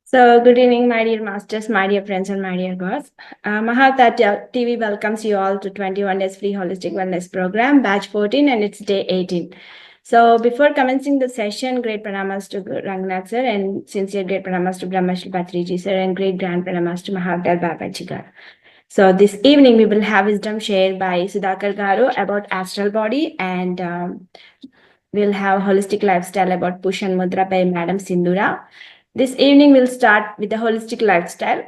So, good evening, my dear masters, my dear friends, and my dear gods. Mahavatar TV welcomes you all to 21 Days Free Holistic Wellness Program, batch 14, and it's day 18. So, before commencing the session, great pranamas to Rangnath sir, and sincere great pranamas to Brahmashri Patriji sir, and great grand pranamas to Mahavatar Babaji gar. So, this evening we will have wisdom shared by Sudhakar Garu about astral body, and we'll have holistic lifestyle about Push and Mudra by Madam Sindura. This evening, we'll start with the holistic lifestyle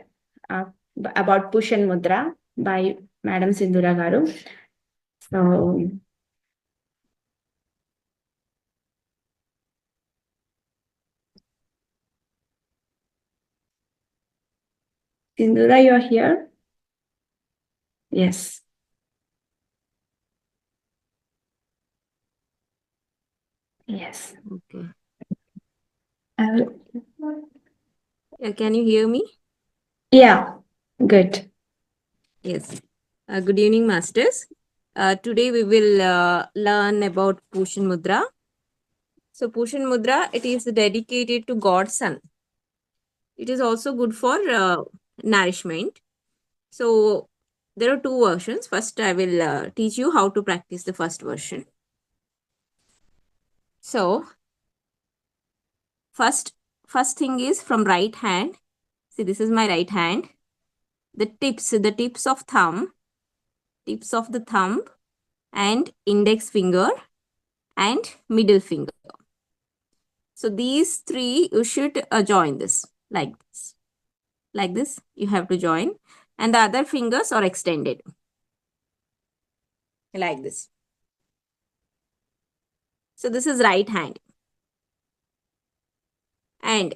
about Push and Mudra by Madam Sindura Garu. So, Sindura, you're here? Yes. Yes. Okay. Can you hear me? Yeah, good. Yes. Good evening, masters. Today we will learn about Pushan Mudra. So Pushan Mudra, it is dedicated to God's Son. It is also good for nourishment. So there are two versions. First, I will teach you how to practice the first version. So first thing is from right hand. See, this is my right hand. The tips of the thumb and index finger and middle finger. So these three, you should join this like this. Like this, you have to join. And the other fingers are extended. Like this. So this is right hand. And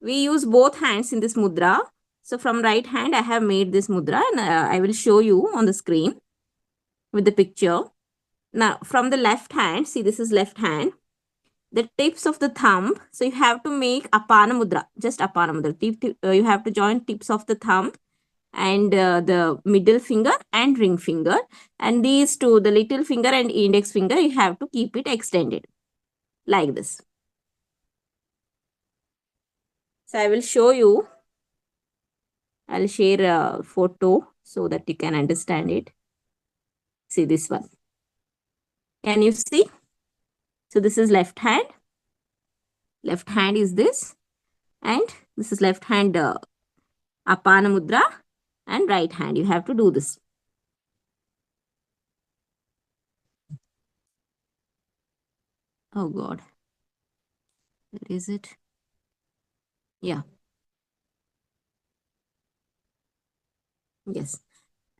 we use both hands in this mudra. So from right hand, I have made this mudra and I will show you on the screen with the picture. Now from the left hand, see, this is left hand. The tips of the thumb. So you have to make apana mudra, just apana mudra. You have to join tips of the thumb and the middle finger and ring finger. And these two, the little finger and index finger, you have to keep it extended like this. So I will show you. I'll share a photo so that you can understand it. See this one. Can you see? So this is left hand. Left hand is this. And this is left hand apana mudra. And right hand. You have to do this. Oh God. Where is it? Yeah. Yes.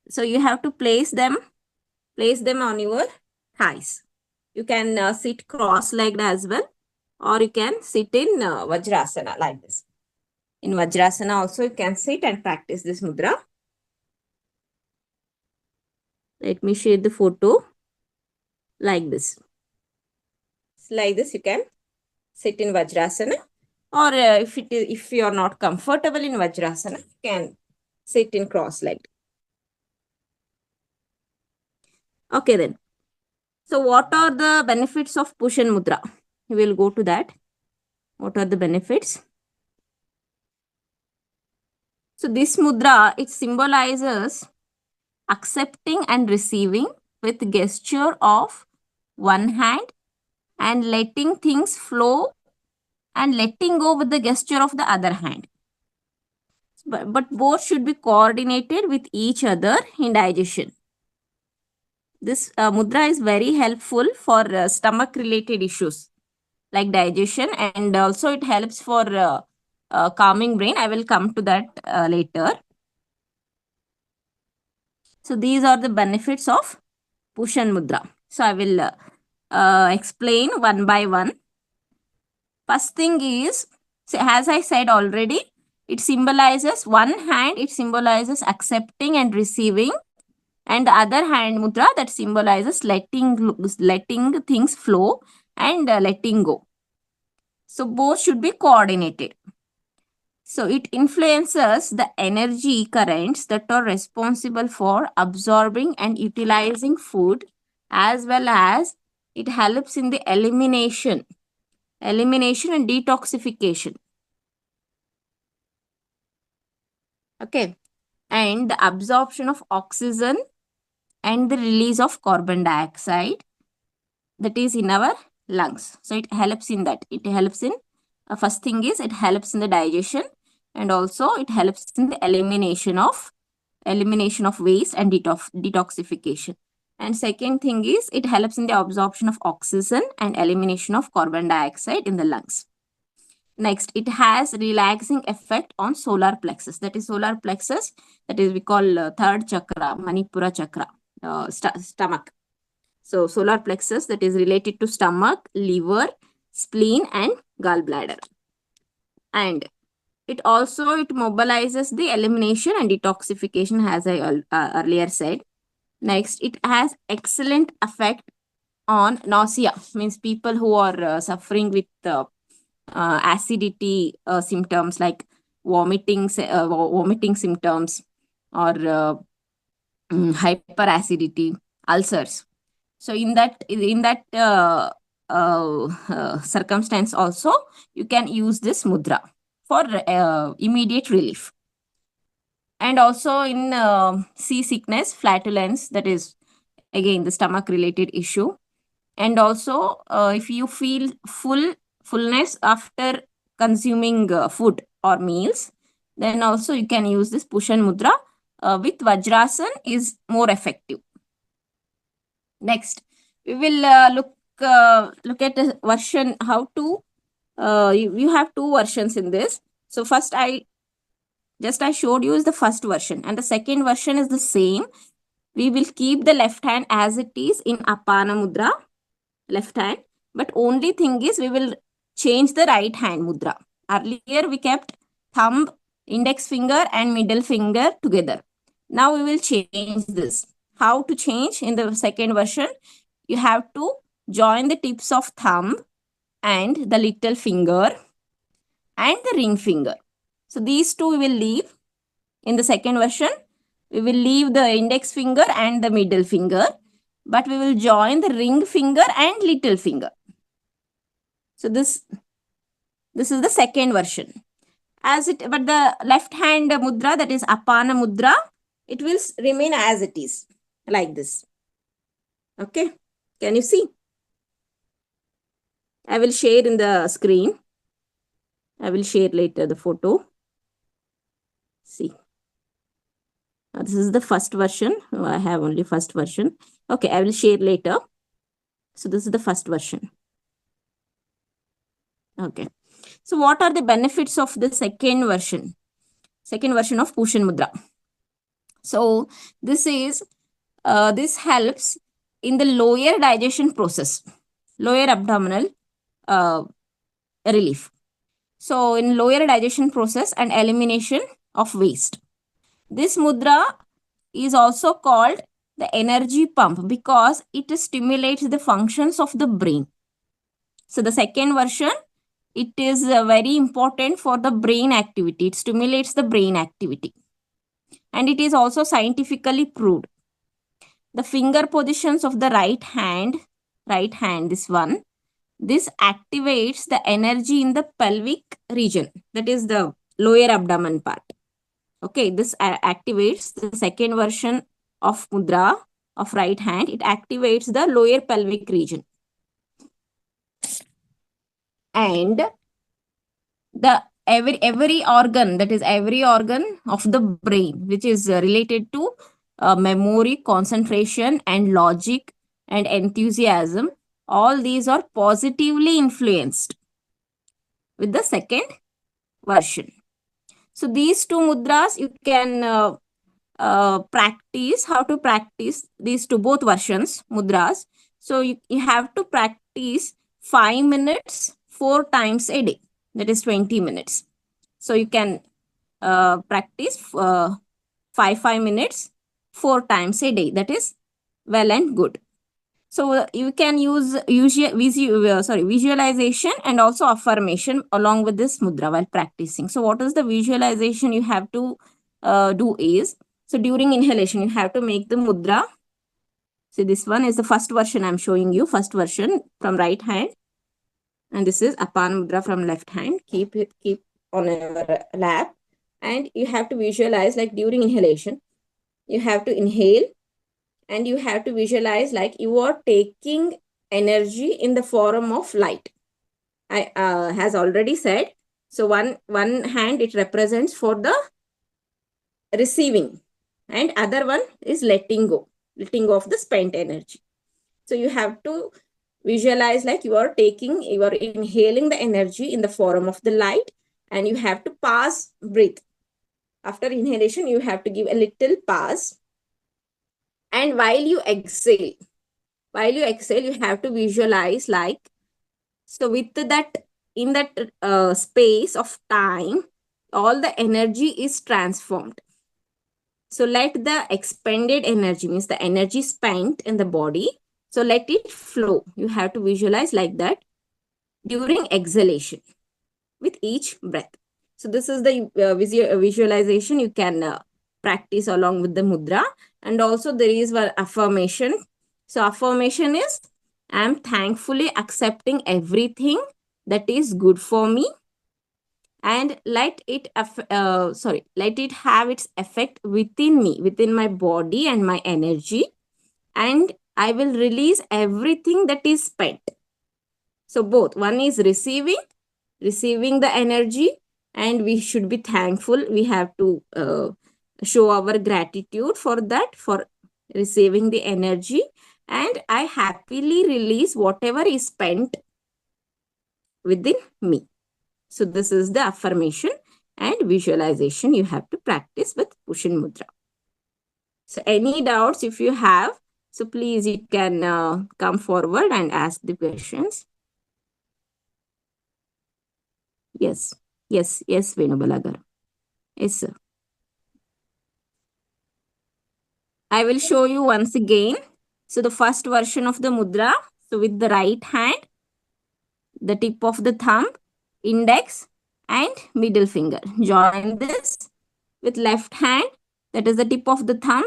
So you have to place them on your thighs. You can sit cross-legged as well, or you can sit in Vajrasana like this. In Vajrasana also you can sit and practice this mudra. Let me share the photo like this. Like this you can sit in Vajrasana, or if you are not comfortable in Vajrasana, you can sit in cross-legged. Okay then. So what are the benefits of Push and Mudra? We will go to that. What are the benefits? So this mudra, it symbolizes accepting and receiving with gesture of one hand and letting things flow and letting go with the gesture of the other hand. But both should be coordinated with each other in digestion. This mudra is very helpful for stomach related issues like digestion, and also it helps for calming brain. I will come to that later. So these are the benefits of Push and Mudra. So I will explain one by one. First thing is, so as I said already, it symbolizes one hand, it symbolizes accepting and receiving, and the other hand mudra that symbolizes letting things flow and letting go. So both should be coordinated. So it influences the energy currents that are responsible for absorbing and utilizing food, as well as it helps in the elimination and detoxification. Okay. And the absorption of oxygen and the release of carbon dioxide that is in our lungs. So it helps in that. It helps in, first thing is it helps in the digestion, and also it helps in the elimination of waste and detoxification. And second thing is it helps in the absorption of oxygen and elimination of carbon dioxide in the lungs. Next, it has relaxing effect on solar plexus. That is solar plexus. That is we call third chakra, Manipura chakra, stomach. So solar plexus, that is related to stomach, liver, spleen, and gallbladder. And it mobilizes the elimination and detoxification, as I earlier said. Next, it has excellent effect on nausea. Means people who are suffering with acidity symptoms like vomiting symptoms, or hyperacidity, ulcers. So in that circumstance also, you can use this mudra for immediate relief. And also in seasickness, flatulence, that is again the stomach related issue. And also if you feel fullness after consuming food or meals, then also you can use this Pushan mudra. With Vajrasan is more effective. Next, we will look at the version, how to you have two versions in this. So first I showed you is the first version, and the second version is the same. We will keep the left hand as it is in Apana mudra, left hand, but only thing is we will change the right hand mudra. Earlier we kept thumb, index finger and middle finger together. Now we will change this. How to change in the second version? You have to join the tips of thumb and the little finger and the ring finger. So these two we will leave in the second version. We will leave the index finger and the middle finger, but we will join the ring finger and little finger. So this is the second version. But the left hand mudra, that is Apana mudra, it will remain as it is, like this. Okay, can you see? I will share in the screen. I will share later the photo. See. This is the first version. I have only first version. Okay, I will share later. So this is the first version. Okay. So what are the benefits of the second version? Second version of Pushan mudra. So this helps in the lower digestion process, lower abdominal relief. So in lower digestion process and elimination of waste. This mudra is also called the energy pump because it stimulates the functions of the brain. So the second version, it is very important for the brain activity. It stimulates the brain activity. And it is also scientifically proved. The finger positions of the right hand, this one, this activates the energy in the pelvic region. That is the lower abdomen part. Okay, this activates the second version of mudra of right hand. It activates the lower pelvic region. And the every organ, that is every organ of the brain, which is related to memory, concentration and logic and enthusiasm, all these are positively influenced with the second version. So these two mudras you can practice. How to practice these two, both versions mudras? So you have to practice 5 minutes 4 times a day. That is 20 minutes. So you can practice 5 minutes 4 times a day. That is well and good. So you can use visualization and also affirmation along with this mudra while practicing. So what is the visualization you have to do is, so during inhalation, you have to make the mudra. So this one is the first version I'm showing you, first version from right hand. And this is Apana mudra from left hand. Keep on your lap. And you have to visualize like during inhalation, you have to inhale and you have to visualize like you are taking energy in the form of light. I has already said. So one hand it represents for the receiving, and other one is letting go of the spent energy. So you have to visualize like you are inhaling the energy in the form of the light, and you have to breathe. After inhalation, you have to give a little pass. And while you exhale, you have to visualize like, so with that, in that space of time, all the energy is transformed. So let the expended energy, means the energy spent in the body, so let it flow. You have to visualize like that during exhalation with each breath. So this is the visualization you can practice along with the mudra. And also there is one affirmation. So affirmation is, I am thankfully accepting everything that is good for me, and let it have its effect within me, within my body and my energy, and I will release everything that is spent. So both, one is receiving the energy, and we should be thankful. We have to show our gratitude for that, for receiving the energy, and I happily release whatever is spent within me. So this is the affirmation and visualization you have to practice with Pushin Mudra. So any doubts if you have, so please you can come forward and ask the questions. Yes, Venubalagar. Yes, sir. I will show you once again. So the first version of the mudra. So with the right hand, the tip of the thumb, index and middle finger. Join this with left hand, that is the tip of the thumb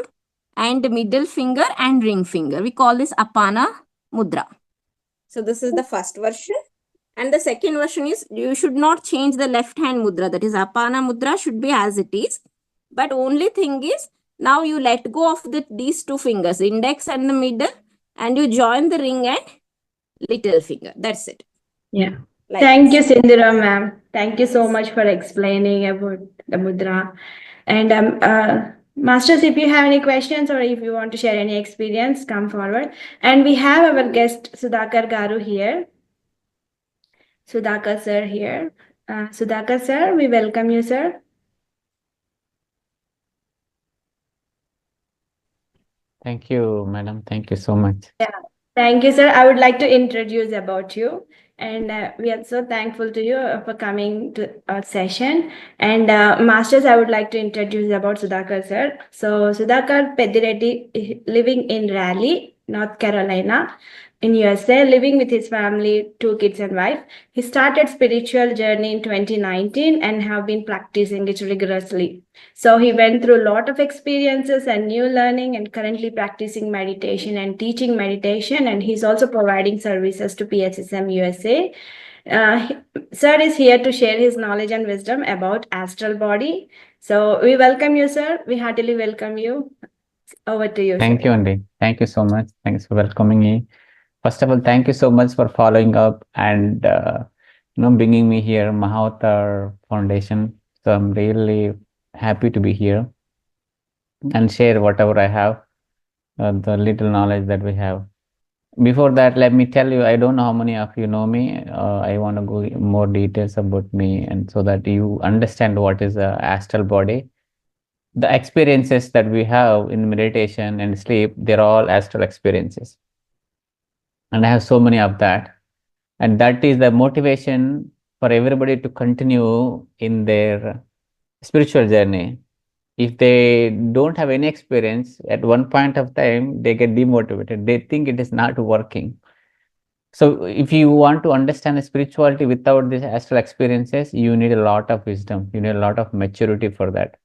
and middle finger and ring finger. We call this Apana Mudra. So this is the first version. And the second version is, you should not change the left hand mudra. That is Apana Mudra should be as it is. But only thing is, now you let go of these two fingers, index and the middle, and you join the ring and little finger. That's it. Yeah. Like Thank this. you, Sindhura ma'am. Thank you so much for explaining about the mudra. And masters, if you have any questions or if you want to share any experience, come forward. And we have our guest Sudhakar Garu here. Sudhakar sir here. Sudhakar sir, we welcome you, sir. Thank you, madam. Thank you so much. Yeah. Thank you, sir. I would like to introduce about you. And we are so thankful to you for coming to our session. And masters, I would like to introduce about Sudhakar, sir. So Sudhakar Pedireddy, living in Raleigh, North Carolina, in USA, living with his family, 2 kids and wife. He started spiritual journey in 2019 and have been practicing it rigorously. So he went through a lot of experiences and new learning, and currently practicing meditation and teaching meditation. And he's also providing services to PHSM USA. Sir is here to share his knowledge and wisdom about astral body. So we welcome you, sir. We heartily welcome you. Over to you, Thank sir. you, Andy. Thank you so much. Thanks for welcoming me. First of all, thank you so much for following up and bringing me here, Mahavatar Foundation. So I'm really happy to be here and share whatever I have, the little knowledge that we have. Before that, let me tell you, I don't know how many of you know me. I want to go more details about me, and so that you understand what is the astral body. The experiences that we have in meditation and sleep, they're all astral experiences. And I have so many of that. And that is the motivation for everybody to continue in their spiritual journey. If they don't have any experience, at one point of time, they get demotivated. They think it is not working. So if you want to understand spirituality without these astral experiences, you need a lot of wisdom. You need a lot of maturity for that.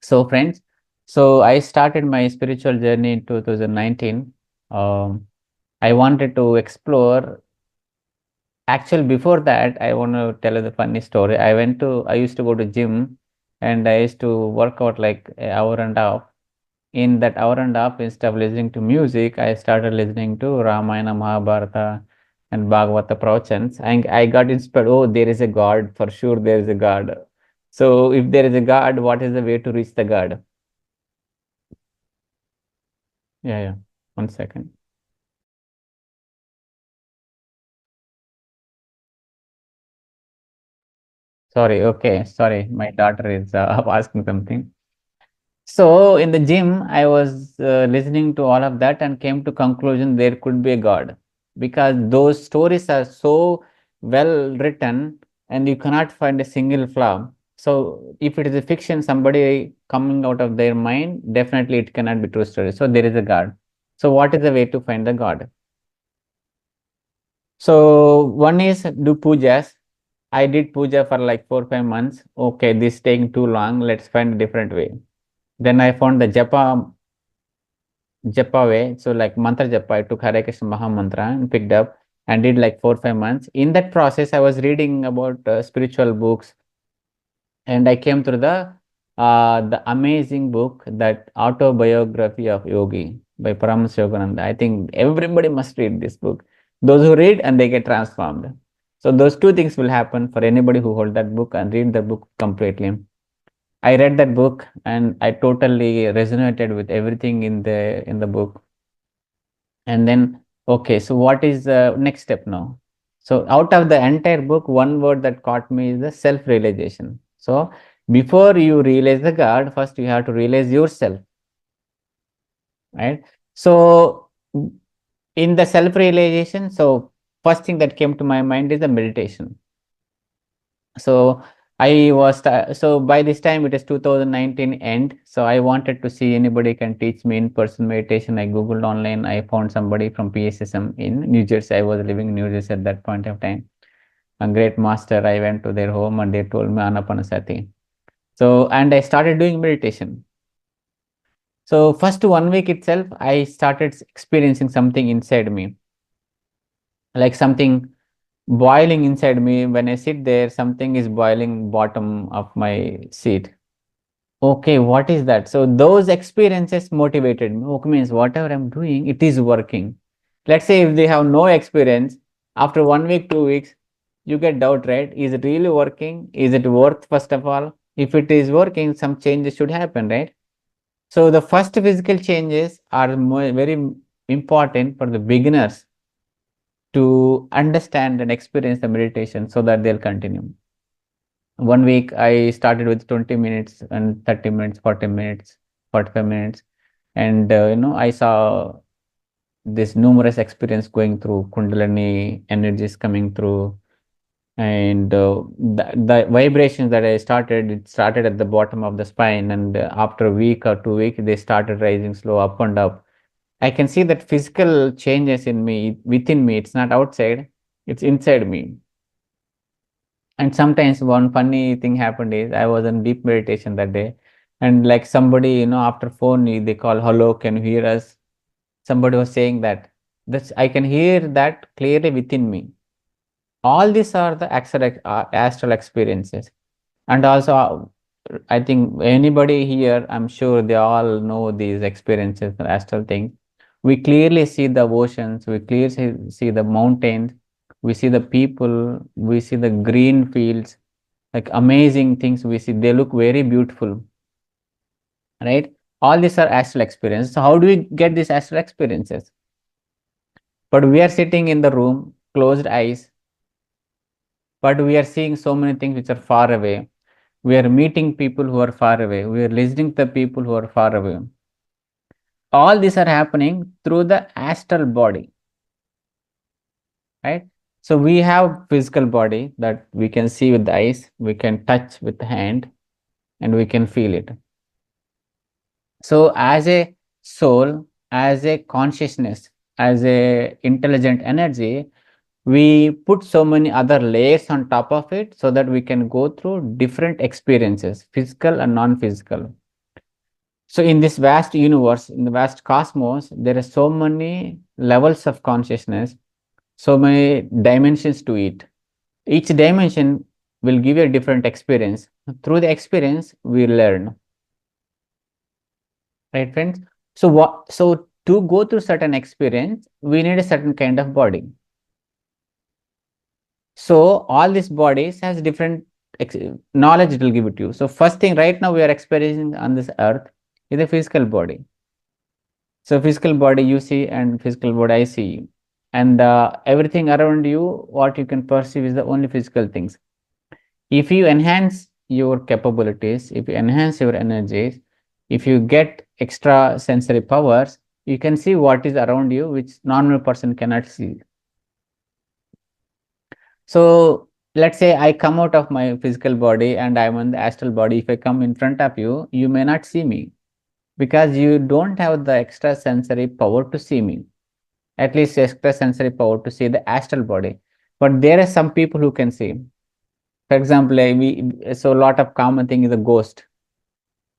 So friends, so I started my spiritual journey in 2019. I wanted to explore. Actually, before that, I want to tell you the funny story. I used to go to gym and I used to work out like an hour and a half. In that hour and a half, instead of listening to music, I started listening to Ramayana, Mahabharata, and Bhagavata pravachans. And I got inspired. Oh, there is a God. For sure, there is a God. So, if there is a God, what is the way to reach the God? Yeah. 1 second. Sorry. Okay. Sorry. My daughter is asking something. So in the gym, I was listening to all of that and came to conclusion there could be a God, because those stories are so well written and you cannot find a single flaw. So if it is a fiction, somebody coming out of their mind, definitely it cannot be true story. So there is a God. So what is the way to find the God? So one is do pujas. I did puja for like 4 5 months. Okay, this is taking too long. Let's find a different way. Then I found the japa way. So like mantra japa, I took Hare Krishna Maha Mantra and picked up and did like 4 5 months. In that process, I was reading about spiritual books, and I came through the amazing book, that autobiography of Yogi by Paramahansa Yogananda. I think everybody must read this book. Those who read and they get transformed. So those two things will happen for anybody who hold that book and read the book completely. I read that book and I totally resonated with everything in the book. And then, okay, so what is the next step now? So out of the entire book, one word that caught me is the self-realization. So before you realize the God, first you have to realize yourself, right? So in the self-realization, so first thing that came to my mind is the meditation. So so by this time it is 2019 end. So I wanted to see anybody can teach me in-person meditation. I Googled online. I found somebody from PSSM in New Jersey. I was living in New Jersey at that point of time. A great master. I went to their home and they told me Anapanasati. So, and I started doing meditation. So first 1 week itself, I started experiencing something inside me, like something boiling inside me. When I sit there, something is boiling bottom of my seat. Okay, what is that? So those experiences motivated me. Okay, means whatever I'm doing, it is working. Let's say if they have no experience, after 1 week, 2 weeks, you get doubt, right? Is it really working? Is it worth, first of all? If it is working, some changes should happen, right? So the first physical changes are very important for the beginners to understand and experience the meditation so that they'll continue. 1 week, I started with 20 minutes and 30 minutes, 40 minutes, 45 minutes. And, I saw this numerous experience going through Kundalini energies coming through. And the vibrations that I started, it started at the bottom of the spine. And after a week or 2 weeks, they started rising slow up and up. I can see that physical changes in me, within me. It's not outside, it's inside me. And sometimes one funny thing happened is I was in deep meditation that day, and like somebody, after phone, they call, hello, can you hear us? Somebody was saying that. That's, I can hear that clearly within me. All these are the astral experiences. And also, I think anybody here, I'm sure they all know these experiences, the astral thing. We clearly see the oceans, we clearly see the mountains, we see the people, we see the green fields, like amazing things we see. They look very beautiful, right? All these are astral experiences. So how do we get these astral experiences? But we are sitting in the room, closed eyes, but we are seeing so many things which are far away. We are meeting people who are far away. We are listening to the people who are far away. All these are happening through the astral body, right? So we have physical body that we can see with the eyes, we can touch with the hand, and we can feel it. So as a soul, as a consciousness, as a intelligent energy, we put so many other layers on top of it so that we can go through different experiences, physical and non-physical. So in this vast universe, in the vast cosmos, there are so many levels of consciousness, so many dimensions to it. Each dimension will give you a different experience. Through the experience, we learn. Right, friends? So to go through certain experience, we need a certain kind of body. So all these bodies has different knowledge it will give it to you. So first thing right now we are experiencing on this earth is a physical body. So physical body you see and physical body I see. And everything around you, what you can perceive is the only physical things. If you enhance your capabilities, if you enhance your energies, if you get extra sensory powers, you can see what is around you, which normal person cannot see. So let's say I come out of my physical body and I'm in the astral body. If I come in front of you, you may not see me because you don't have the extra sensory power to see me, at least extra sensory power to see the astral body. But there are some people who can see. For example, so a lot of common thing is a ghost.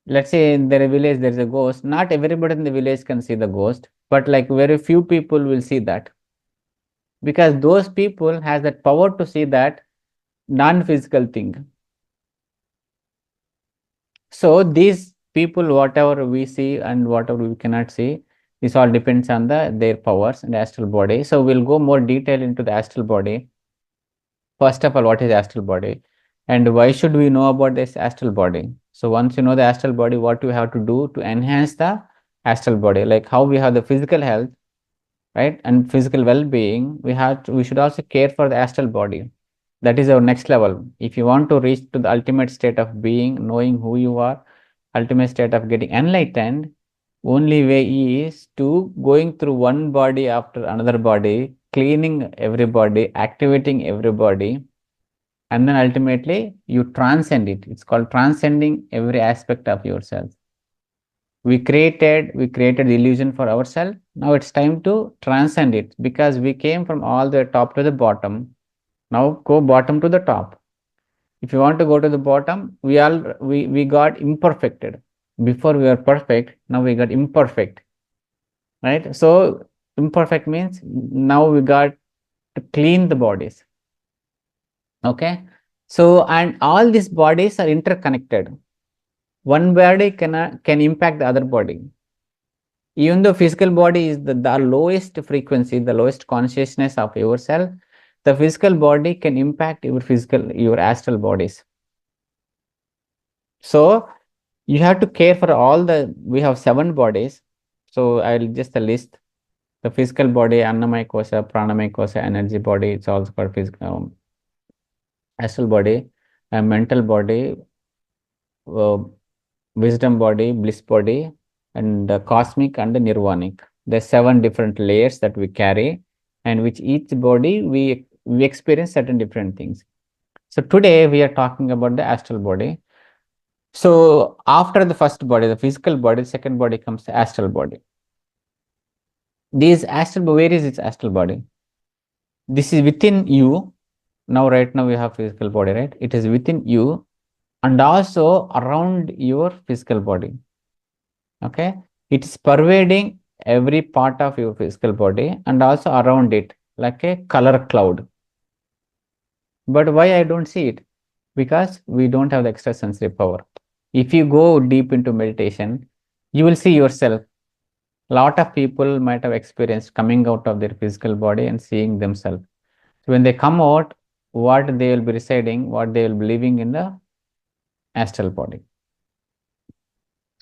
Let's say in their village there is a ghost. Not everybody in the village can see the ghost, but like very few people will see that, because those people has that power to see that non-physical thing. So these people, whatever we see and whatever we cannot see, this all depends on their powers and astral body. So we'll go more detail into the astral body. First of all, what is astral body and why should we know about this astral body? So once you know the astral body, what you have to do to enhance the astral body, like how we have the physical health, right, and physical well-being, we should also care for the astral body. That is our next level. If you want to reach to the ultimate state of being, knowing who you are, ultimate state of getting enlightened, only way is to going through one body after another body, cleaning everybody, activating everybody, and then ultimately you transcend it. It's called transcending every aspect of yourself. We created the illusion for ourselves. Now it's time to transcend it, because we came from all the top to the bottom. Now go bottom to the top. If you want to go to the bottom, we got imperfected. Before we were perfect, now we got imperfect, right? So imperfect means now we got to clean the bodies. Okay. So, and all these bodies are interconnected. One body can impact the other body. Even though physical body is the lowest frequency, the lowest consciousness of yourself, the physical body can impact your astral bodies. So you have to care for we have 7 bodies. So I'll just list the physical body, annamaya kosha, pranamaya kosha, energy body. It's also called physical, astral body, mental body, uh, wisdom body, bliss body, and cosmic and nirvanic. There's 7 different layers that we carry, and which each body we experience certain different things. So today we are talking about the astral body. So after the first body, the physical body, the second body comes the astral body. Where is its astral body? This is within you. Now, right now we have physical body, right? It is within you and also around your physical body. Okay. It is pervading every part of your physical body and also around it, like a color cloud. But why I don't see it? Because we don't have the extrasensory power. If you go deep into meditation, you will see yourself. A lot of people might have experienced coming out of their physical body and seeing themselves. So when they come out, what they will be residing, what they will be living in the astral body.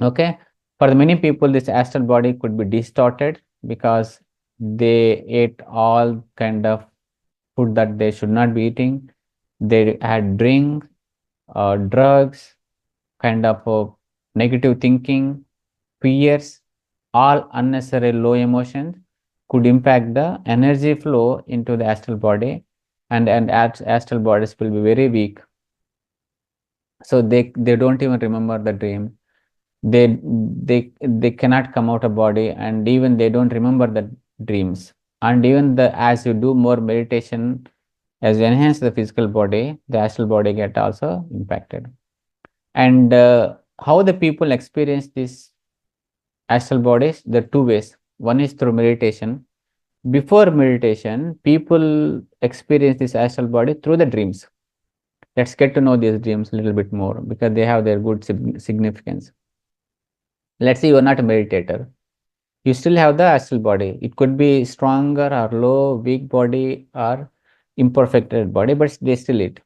Okay. For many people, this astral body could be distorted because they ate all kind of food that they should not be eating. They had drink, drugs, kind of negative thinking, fears, all unnecessary low emotions could impact the energy flow into the astral body, and astral bodies will be very weak. So they don't even remember the dream. They cannot come out of body, and even they don't remember the dreams. And even as you do more meditation, as you enhance the physical body, the astral body get also impacted. And how the people experience this astral bodies, there are 2 ways. One is through meditation. Before meditation, people experience this astral body through the dreams. Let's get to know these dreams a little bit more because they have their good significance. Let's say you are not a meditator. You still have the astral body. It could be stronger or low, weak body or imperfected body, but they still it.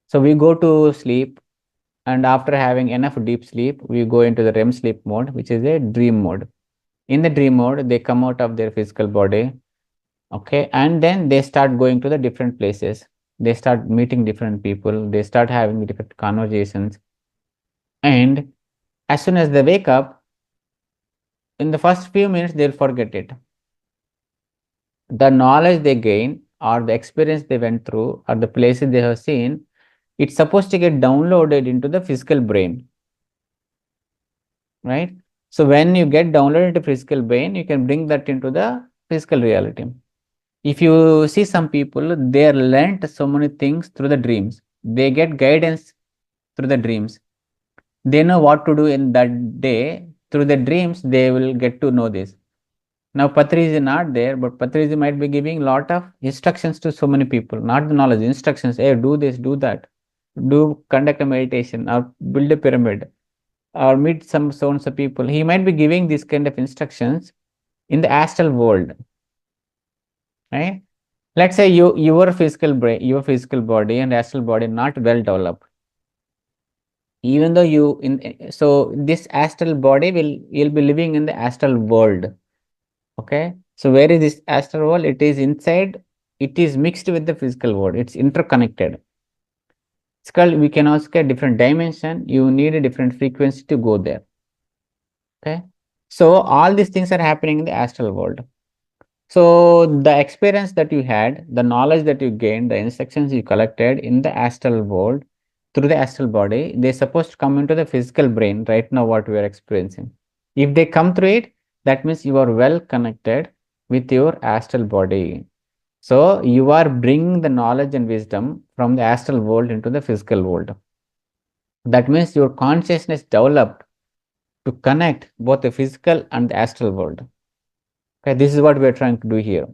So we go to sleep, and after having enough deep sleep, we go into the REM sleep mode, which is a dream mode. In the dream mode, they come out of their physical body, okay, and then they start going to the different places. They start meeting different people. They start having different conversations. And as soon as they wake up, in the first few minutes, they'll forget it. The knowledge they gain or the experience they went through or the places they have seen, it's supposed to get downloaded into the physical brain, right? So when you get downloaded to physical brain, you can bring that into the physical reality. If you see some people, they learnt so many things through the dreams. They get guidance through the dreams. They know what to do in that day. Through the dreams, they will get to know this. Now, Patri is not there, but Patri might be giving lot of instructions to so many people, not the knowledge, instructions. Hey, do this, do that, conduct a meditation, or build a pyramid, or meet some so and so people. He might be giving this kind of instructions in the astral world, right? Let's say your physical brain, your physical body and astral body not well developed. Even though so this astral body you'll be living in the astral world. Okay, so where is this astral world? It is inside, it is mixed with the physical world, it's interconnected. It's called, we can also get different dimension, you need a different frequency to go there. Okay, so all these things are happening in the astral world. So the experience that you had, the knowledge that you gained, the instructions you collected in the astral world through the astral body, they're supposed to come into the physical brain right now what we are experiencing. If they come through it, that means you are well connected with your astral body. So you are bringing the knowledge and wisdom from the astral world into the physical world. That means your consciousness developed to connect both the physical and the astral world. Okay, this is what we are trying to do here.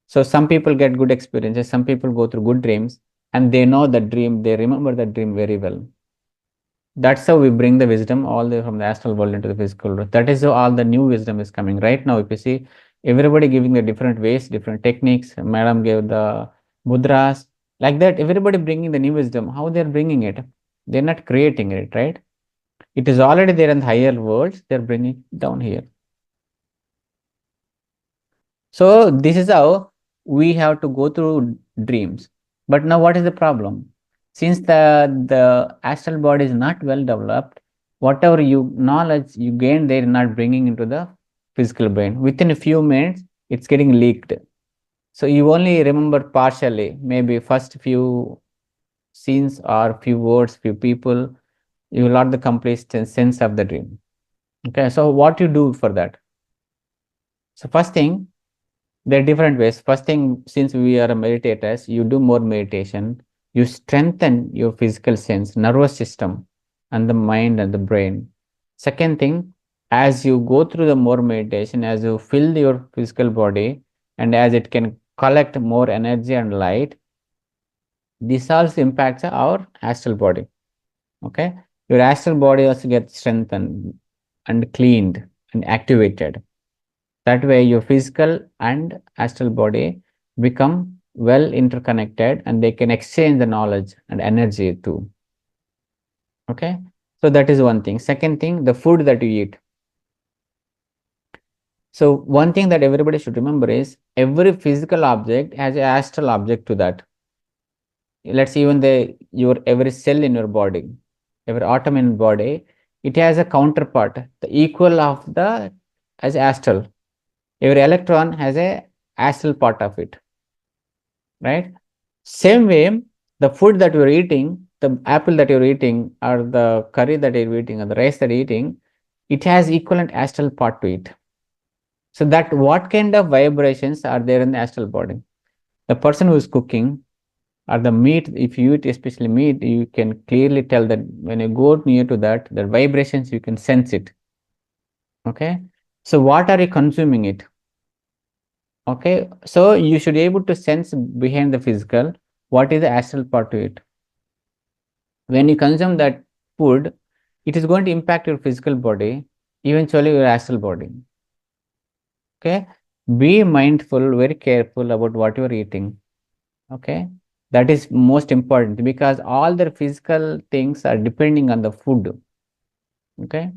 So some people get good experiences, some people go through good dreams, and they know the dream, they remember the dream very well. That's how we bring the wisdom all the way from the astral world into the physical world. That is how all the new wisdom is coming. Right now, if you see, everybody giving the different ways, different techniques. Madam gave the mudras. Like that, everybody bringing the new wisdom. How they're bringing it? They're not creating it, right? It is already there in the higher worlds. They're bringing it down here. So this is how we have to go through dreams. But now what is the problem? Since the astral body is not well developed, whatever knowledge you gain, they're not bringing into the physical brain. Within a few minutes, it's getting leaked. So you only remember partially, maybe first few scenes or few words, few people, you will not the complete sense of the dream. Okay, so what you do for that? So first thing, there are different ways. First thing, since we are meditators, you do more meditation. You strengthen your physical sense, nervous system, and the mind and the brain. Second thing, as you go through the more meditation, as you fill your physical body, and as it can collect more energy and light, this also impacts our astral body. Okay, your astral body also gets strengthened and cleaned and activated. That way, your physical and astral body become well interconnected and they can exchange the knowledge and energy too. Okay, so that is one thing. Second thing, the food that you eat. So one thing that everybody should remember is every physical object has an astral object to that. Let's say even your every cell in your body, every atom in body, it has a counterpart, the equal of the as astral. Every electron has a astral part of it, right? Same way, the food that you're eating, the apple that you're eating, or the curry that you're eating, or the rice that you're eating, it has equivalent astral part to it. So that what kind of vibrations are there in the astral body? The person who is cooking, or the meat, if you eat especially meat, you can clearly tell that when you go near to that, the vibrations, you can sense it. Okay. So what are you consuming it? Okay, so you should be able to sense behind the physical what is the astral part to it. when you consume that food, it is going to impact your physical body, eventually your astral body. Okay, be mindful, very careful about what you are eating. Okay, that is most important, because all the physical things are depending on the food. Okay,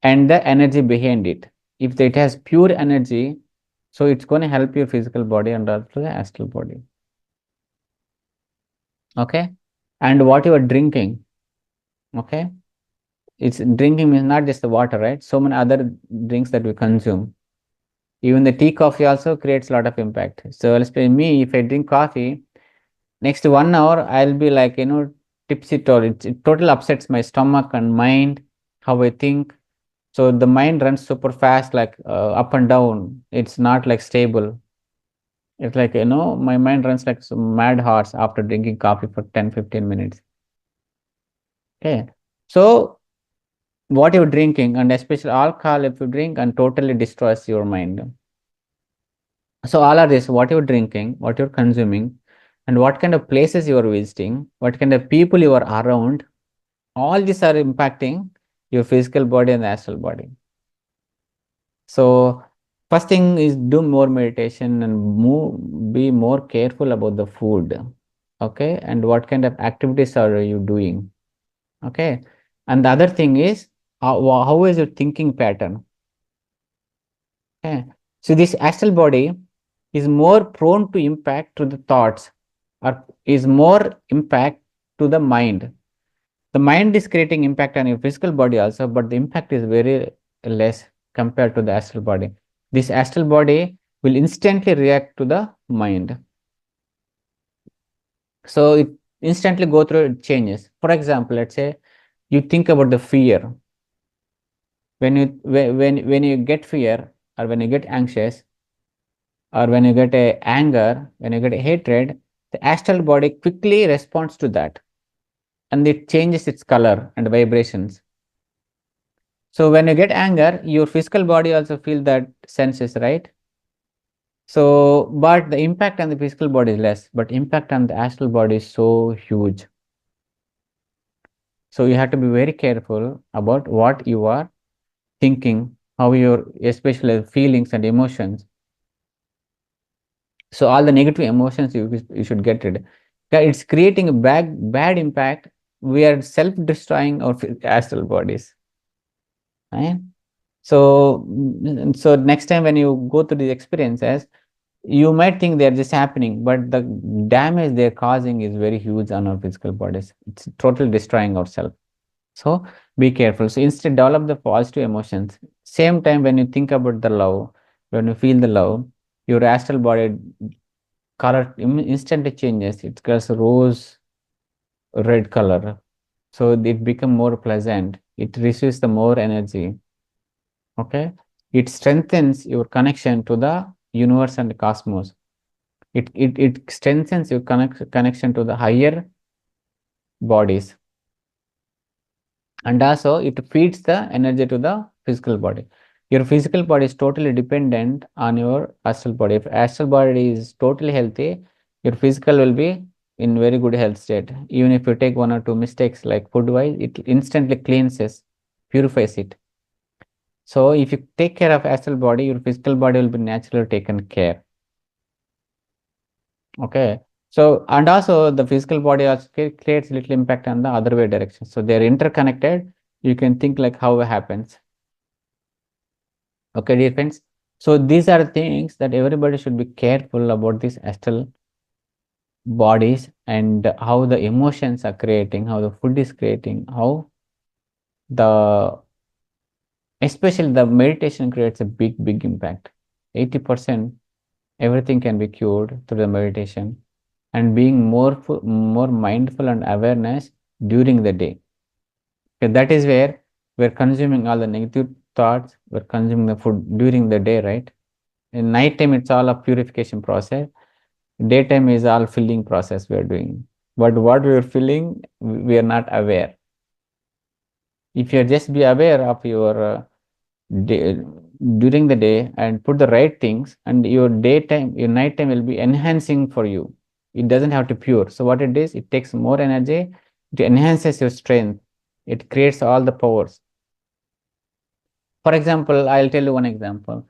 and the energy behind it. If it has pure energy, so it's going to help your physical body and also the astral body. Okay, and what you are drinking. Okay, it's drinking means not just the water, right? So many other drinks that we consume. Even the tea, coffee also creates a lot of impact. So let's say me, if I drink coffee, next 1 hour I'll be like, tipsy. It totally upsets my stomach and mind, how I think. So the mind runs super fast, like up and down. It's not like stable. It's like, my mind runs like some mad horse after drinking coffee for 10-15 minutes. Okay. So what you're drinking, and especially alcohol, if you drink, and totally destroys your mind. So all of this, what you're drinking, what you're consuming, and what kind of places you are visiting, what kind of people you are around, all these are impacting your physical body and the astral body. So first thing is do more meditation and be more careful about the food. Okay, and what kind of activities are you doing? Okay, and the other thing is how is your thinking pattern? Okay, so this astral body is more prone to impact to the thoughts, or is more impact to the mind. The mind is creating impact on your physical body also, but the impact is very less compared to the astral body. This astral body will instantly react to the mind. So it instantly go through changes. For example, let's say you think about the fear. When you get fear, or when you get anxious, or when you get a anger, when you get a hatred, the astral body quickly responds to that, and it changes its color and vibrations. So when you get anger, your physical body also feel that senses, right? So, but the impact on the physical body is less, but impact on the astral body is so huge. So you have to be very careful about what you are thinking, how your, especially feelings and emotions. So all the negative emotions you should get rid. Yeah, it's creating a bad impact. We are self-destroying our astral bodies, right? So, so next time when you go through these experiences, you might think they're just happening, but the damage they're causing is very huge on our physical bodies. It's totally destroying ourselves. So be careful. So instead, develop the positive emotions. Same time, when you think about the love, when you feel the love, your astral body color instantly changes. It gets rose red color. So it become more pleasant. It receives the more energy. Okay. It strengthens your connection to the universe and the cosmos. It strengthens your connection to the higher bodies. And also it feeds the energy to the physical body. Your physical body is totally dependent on your astral body. If astral body is totally healthy, your physical will be in very good health state. Even if you take one or two mistakes like food wise, it instantly cleanses, purifies it. So if you take care of astral body, your physical body will be naturally taken care. Okay. So, and also the physical body also creates little impact on the other way direction. So they're interconnected. You can think like how it happens. Okay, dear friends. So these are things that everybody should be careful about these astral bodies, and how the emotions are creating, how the food is creating, how the, especially the meditation creates a big impact. 80% everything can be cured through the meditation, and being more mindful and awareness during the day. Okay, that is where we're consuming all the negative thoughts, we're consuming the food during the day, right? In night time, it's all a purification process. Daytime is all filling process we are doing. But what we are filling, we are not aware. If you just be aware of your day, during the day, and put the right things, and your daytime, your nighttime will be enhancing for you. It doesn't have to pure. So what it is, it takes more energy, it enhances your strength, it creates all the powers. For example, I'll tell you one example.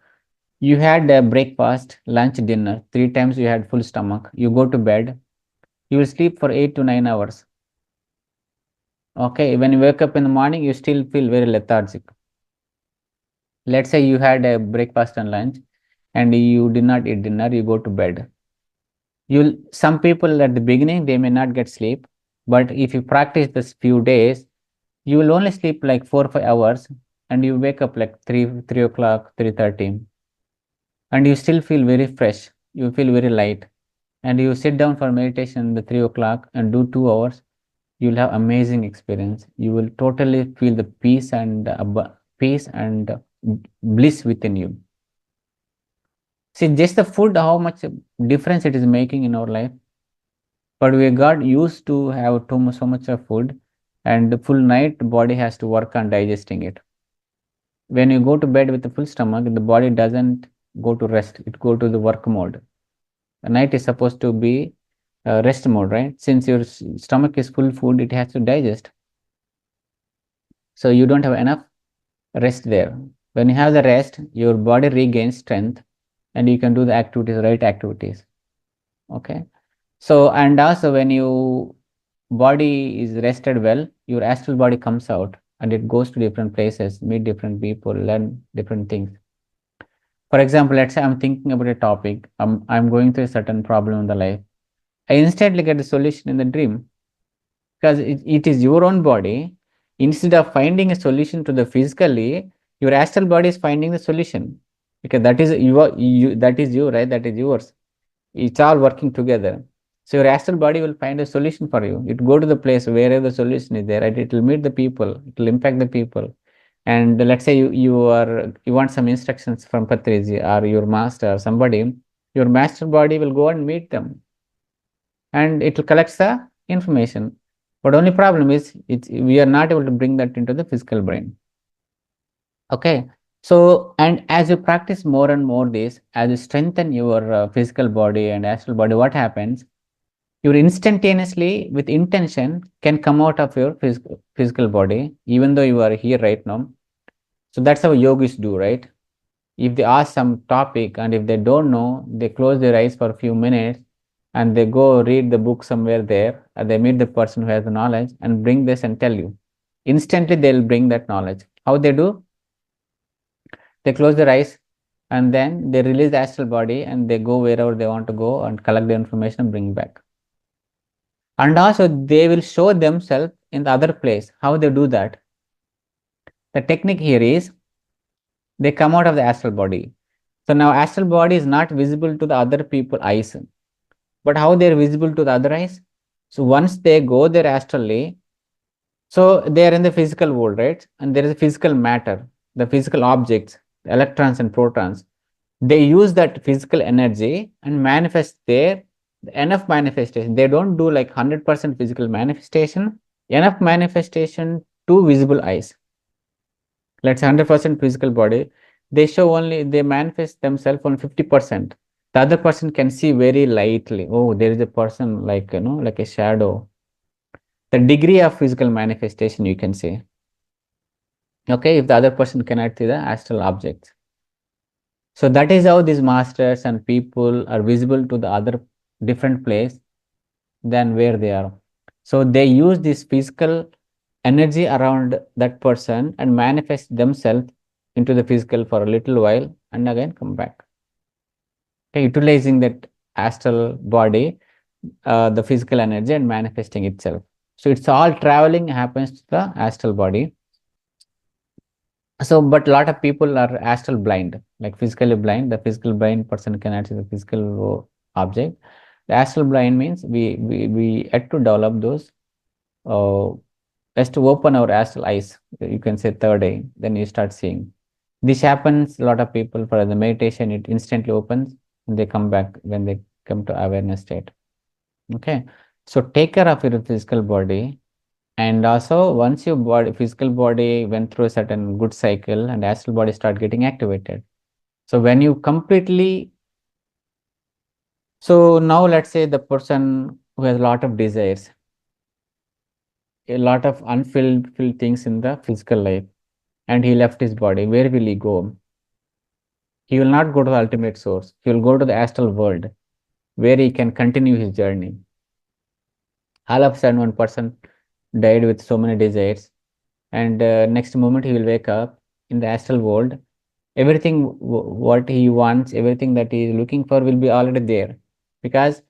You had a breakfast, lunch, dinner, 3 times you had full stomach, you go to bed, you will sleep for 8 to 9 hours. Okay, when you wake up in the morning, you still feel very lethargic. Let's say you had a breakfast and lunch and you did not eat dinner, you go to bed. Some people at the beginning, they may not get sleep, but if you practice this few days, you will only sleep like 4 or 5 hours and you wake up like 3 o'clock, 3:30, and you still feel very fresh. You feel very light, and you sit down for meditation at the 3 o'clock and do 2 hours. You'll have amazing experience. You will totally feel the peace and peace and bliss within you. See, just the food, how much difference it is making in our life. But we got used to have so much of food, and the full night body has to work on digesting it. When you go to bed with a full stomach, the body doesn't go to rest; it go to the work mode. The night is supposed to be rest mode, right? Since your stomach is full food, it has to digest. So you don't have enough rest there. When you have the rest, your body regains strength and you can do the activities, right activities. Okay. So, and also when you body is rested well, your astral body comes out and it goes to different places, meet different people, learn different things. For example, let's say I'm thinking about a topic, I'm going through a certain problem in the life. I instantly get the solution in the dream because it is your own body. Instead of finding a solution to the physically, your astral body is finding the solution because that is that is you, right? That is yours. It's all working together. So your astral body will find a solution for you. It go to the place wherever the solution is there, right? It will meet the people, it will impact the people. And let's say you want some instructions from Patriji or your master or somebody, your master body will go and meet them and it will collect the information. But only problem is we are not able to bring that into the physical brain. Okay. So, and as you practice more and more this, as you strengthen your physical body and astral body, what happens? You instantaneously, with intention, can come out of your physical body, even though you are here right now. So that's how yogis do, right? If they ask some topic and if they don't know, they close their eyes for a few minutes and they go read the book somewhere there, and they meet the person who has the knowledge and bring this and tell you. Instantly, they'll bring that knowledge. How they do? They close their eyes and then they release the astral body and they go wherever they want to go and collect the information and bring back. And also they will show themselves in the other place. How they do that? The technique here is they come out of the astral body. So now astral body is not visible to the other people eyes. But how they are visible to the other eyes? So once they go there astrally, so they are in the physical world, right? And there is a physical matter, the physical objects, the electrons and protons. They use that physical energy and manifest there enough manifestation. They don't do like 100% physical manifestation, enough manifestation to visible eyes. Let's say 100% physical body, they show only, they manifest themselves on 50%. The other person can see very lightly. Oh, there is a person like, like a shadow. The degree of physical manifestation, you can say. Okay, if the other person cannot see the astral objects. So that is how these masters and people are visible to the other different place than where they are. So they use this physical energy around that person and manifest themselves into the physical for a little while and again come back. Okay, utilizing that astral body, the physical energy and manifesting itself. So it's all traveling happens to the astral body. So, but a lot of people are astral blind, like physically blind. The physical blind person cannot see the physical object. The astral blind means we had to develop those, has to open our astral eyes. You can say third eye, then you start seeing. This happens, a lot of people for the meditation, it instantly opens and they come back when they come to awareness state. Okay. So take care of your physical body. And also once your physical body went through a certain good cycle and astral body start getting activated. So when you completely, so now let's say the person who has a lot of desires, a lot of unfulfilled things in the physical life, and he left his body. Where will he go? He will not go to the ultimate source. He will go to the astral world where he can continue his journey. All of a sudden, one person died with so many desires, and next moment he will wake up in the astral world. Everything what he wants, everything that he is looking for will be already there, because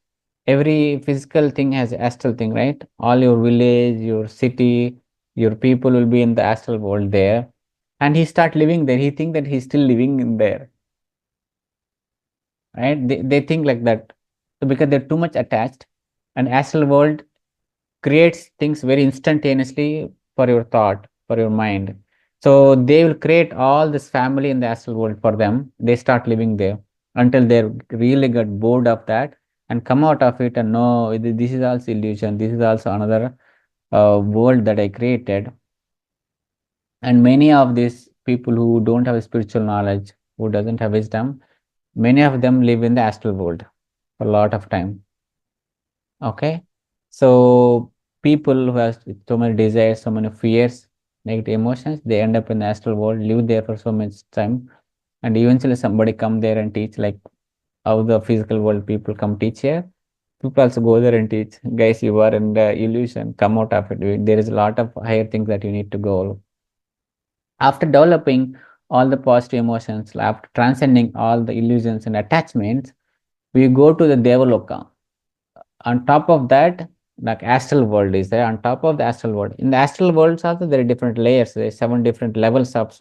every physical thing has astral thing, right? All your village, your city, your people will be in the astral world there, and he start living there. He think that he's still living in there, right? They think like that. So because they're too much attached, and astral world creates things very instantaneously for your thought, for your mind. So they will create all this family in the astral world for them. They start living there until they really get bored of that and come out of it and know this is also illusion. This is also another world that I created. And many of these people who don't have spiritual knowledge, who doesn't have wisdom, many of them live in the astral world for a lot of time. Okay, so people who have so many desires, so many fears, negative emotions, they end up in the astral world, live there for so much time, and eventually somebody come there and teach, like how the physical world people come teach here. People also go there and teach, guys, you are in the illusion, come out of it. There is a lot of higher things that you need to go. After developing all the positive emotions, after transcending all the illusions and attachments, we go to the Devaloka. On top of that, like astral world is there. On top of the astral world, in the astral worlds also there are different layers. There are 7 different levels of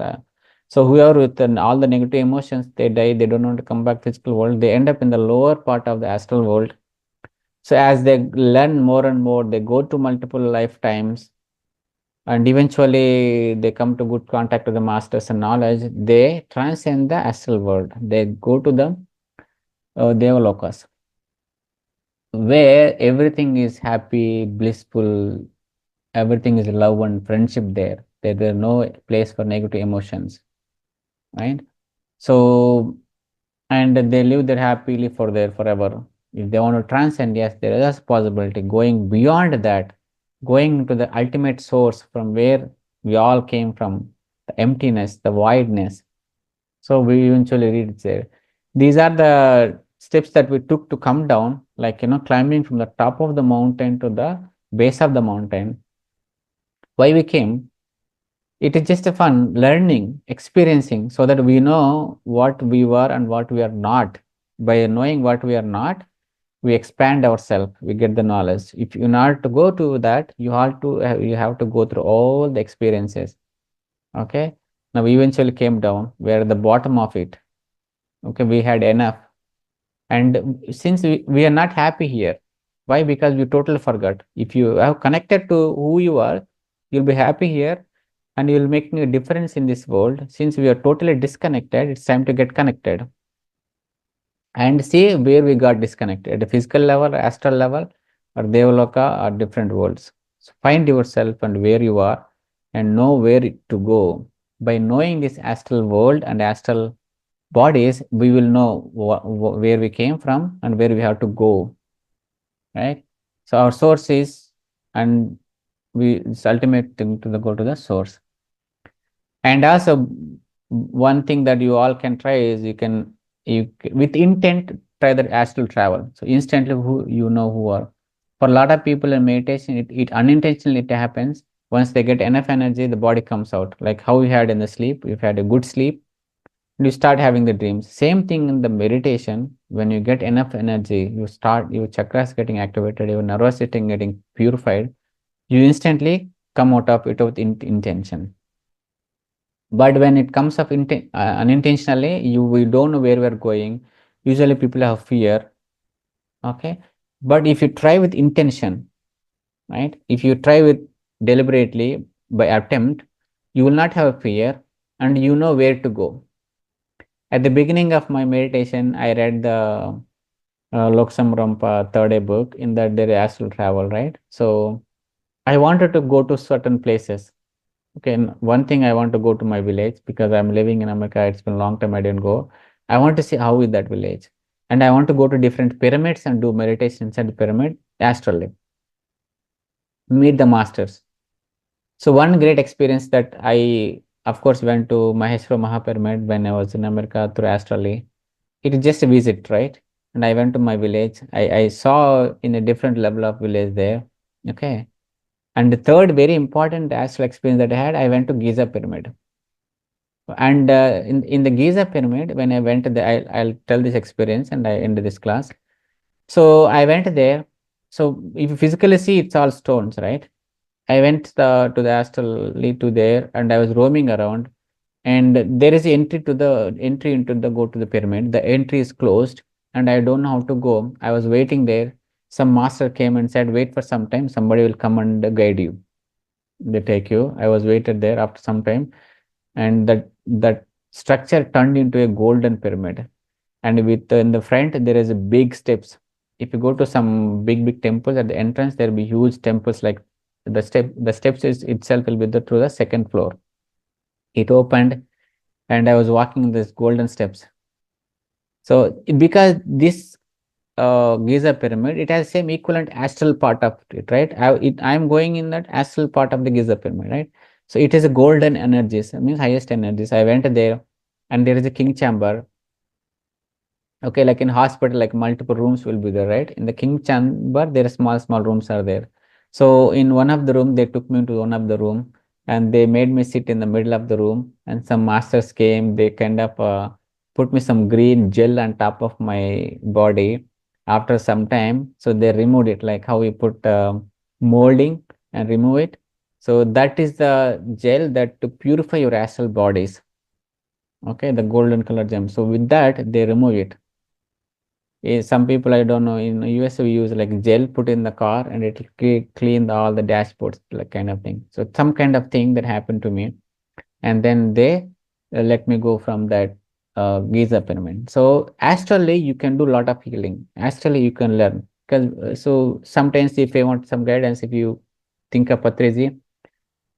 so whoever with all the negative emotions, they die, they don't want to come back physical world, they end up in the lower part of the astral world. So as they learn more and more, they go to multiple lifetimes, and eventually they come to good contact with the masters and knowledge. They transcend the astral world, they go to the Devalokas, where everything is happy, blissful, everything is love and friendship there. There is no place for negative emotions, right? So, and they live there happily for there forever. If they want to transcend, yes, there is a possibility going beyond that, going to the ultimate source from where we all came from, the emptiness, the voidness. So we eventually reach there. These are the steps that we took to come down, like, climbing from the top of the mountain to the base of the mountain. Why we came? It is just a fun learning, experiencing, so that we know what we were and what we are not. By knowing what we are not, we expand ourselves, we get the knowledge. If you not to go to that, you have to go through all the experiences. Okay. Now we eventually came down. We are at the bottom of it. Okay, we had enough. And since we are not happy here, why? Because we totally forgot. If you have connected to who you are, you'll be happy here and you'll make a difference in this world. Since we are totally disconnected, it's time to get connected and see where we got disconnected, at the physical level, astral level, or Devaloka, or different worlds. So find yourself and where you are and know where to go. By knowing this astral world and astral bodies, we will know where we came from and where we have to go, right? So our source is, and it's ultimate thing to go to the source. And also, one thing that you all can try is you with intent try the astral travel. So instantly, who are. For a lot of people in meditation, it unintentionally it happens. Once they get enough energy, the body comes out. Like how you had in the sleep, if you had a good sleep, you start having the dreams. Same thing in the meditation. When you get enough energy, your chakras getting activated, your nervous system getting purified. You instantly come out of it with intention. But when it comes up unintentionally, we don't know where we're going. Usually people have fear. Okay. But if you try with intention, right? If you try with deliberately by attempt, you will not have fear and you know where to go. At the beginning of my meditation, I read the Loksam Rampa third day book. In that there is astral travel, right? So I wanted to go to certain places. Okay, and one thing, I want to go to my village because I'm living in America. It's been a long time I didn't go. I want to see how is that village. And I want to go to different pyramids and do meditation inside the pyramid astrally. Meet the masters. So one great experience that I, of course, went to Maheshwara Mahapyramid when I was in America through astrally. It is just a visit, right? And I went to my village. I saw in a different level of village there. Okay. And the third very important astral experience that I had, I went to Giza Pyramid. And in the Giza Pyramid, when I went there, I'll tell this experience and I end this class. So I went there. So if you physically see, it's all stones, right? I went to the astrally to there and I was roaming around, and there is entry into the go to the pyramid. The entry is closed and I don't know how to go. I was waiting there. Some master came and said, wait for some time, somebody will come and guide you. They take you. I was waited there after some time, and that structure turned into a golden pyramid. And with in the front there is a big steps. If you go to some big temples, at the entrance there will be huge temples, like the steps is itself will be through the second floor. It opened and I was walking this golden steps. So because this Giza pyramid, it has same equivalent astral part of it, right? I'm going in that astral part of the Giza pyramid, right? So it is a golden energies, means highest energies. I went there and there is a king chamber. Okay, like in hospital, like multiple rooms will be there, right? In the king chamber, there are small rooms are there. So in one of the room, they took me to one of the room and they made me sit in the middle of the room, and some masters came, they kind of put me some green gel on top of my body after some time. So they removed it, like how we put molding and remove it. So that is the gel that to purify your astral bodies. Okay, the golden color gem. So with that, they remove it. Some people, I don't know, in US we use like gel put in the car and it will clean all the dashboards, like kind of thing. So some kind of thing that happened to me, and then they let me go from that Giza pyramid. So astrally you can do a lot of healing. Astrally you can learn, because so sometimes if I want some guidance, if you think of Patriji,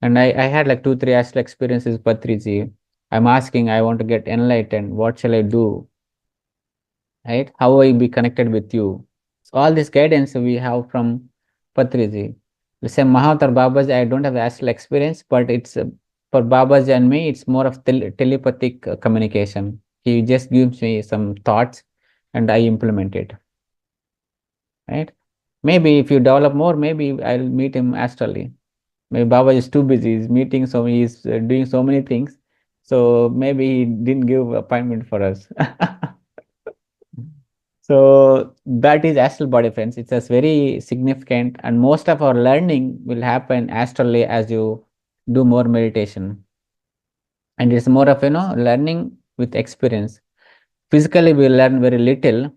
and I had like 2-3 astral experiences with Patriji. I'm asking, I want to get enlightened. What shall I do? Right? How I be connected with you? So all this guidance we have from Patriji. The same Mahavatar Babaji, I don't have astral experience, but it's for Babaji and me, it's more of telepathic communication. He just gives me some thoughts and I implement it. Right? Maybe if you develop more, maybe I'll meet him astrally. Maybe Baba is too busy. He's meeting, so he's doing so many things. So maybe he didn't give appointment for us. So that is astral body, friends. It's just very significant, and most of our learning will happen astrally as you do more meditation. And it's more of learning with experience. Physically, we learn very little,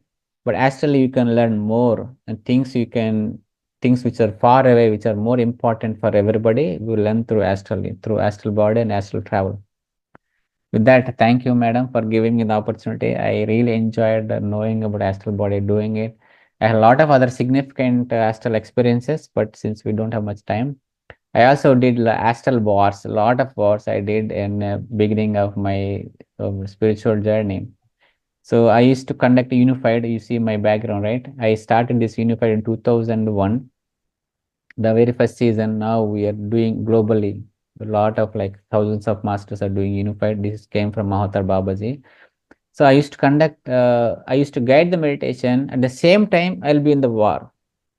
but astrally you can learn more, and things which are far away, which are more important for everybody, we learn through astrally, through astral body and astral travel. With that, thank you, madam, for giving me the opportunity. I really enjoyed knowing about astral body, doing it. I had a lot of other significant astral experiences, but since we don't have much time, I also did astral wars. A lot of wars I did in beginning of my spiritual journey. So I used to conduct a unified. You see my background, right? I started this unified in 2001, the very first season. Now we are doing globally. A lot of like thousands of masters are doing unified. This came from Mahavatar Babaji. So I used to I used to guide the meditation. At the same time, I'll be in the war.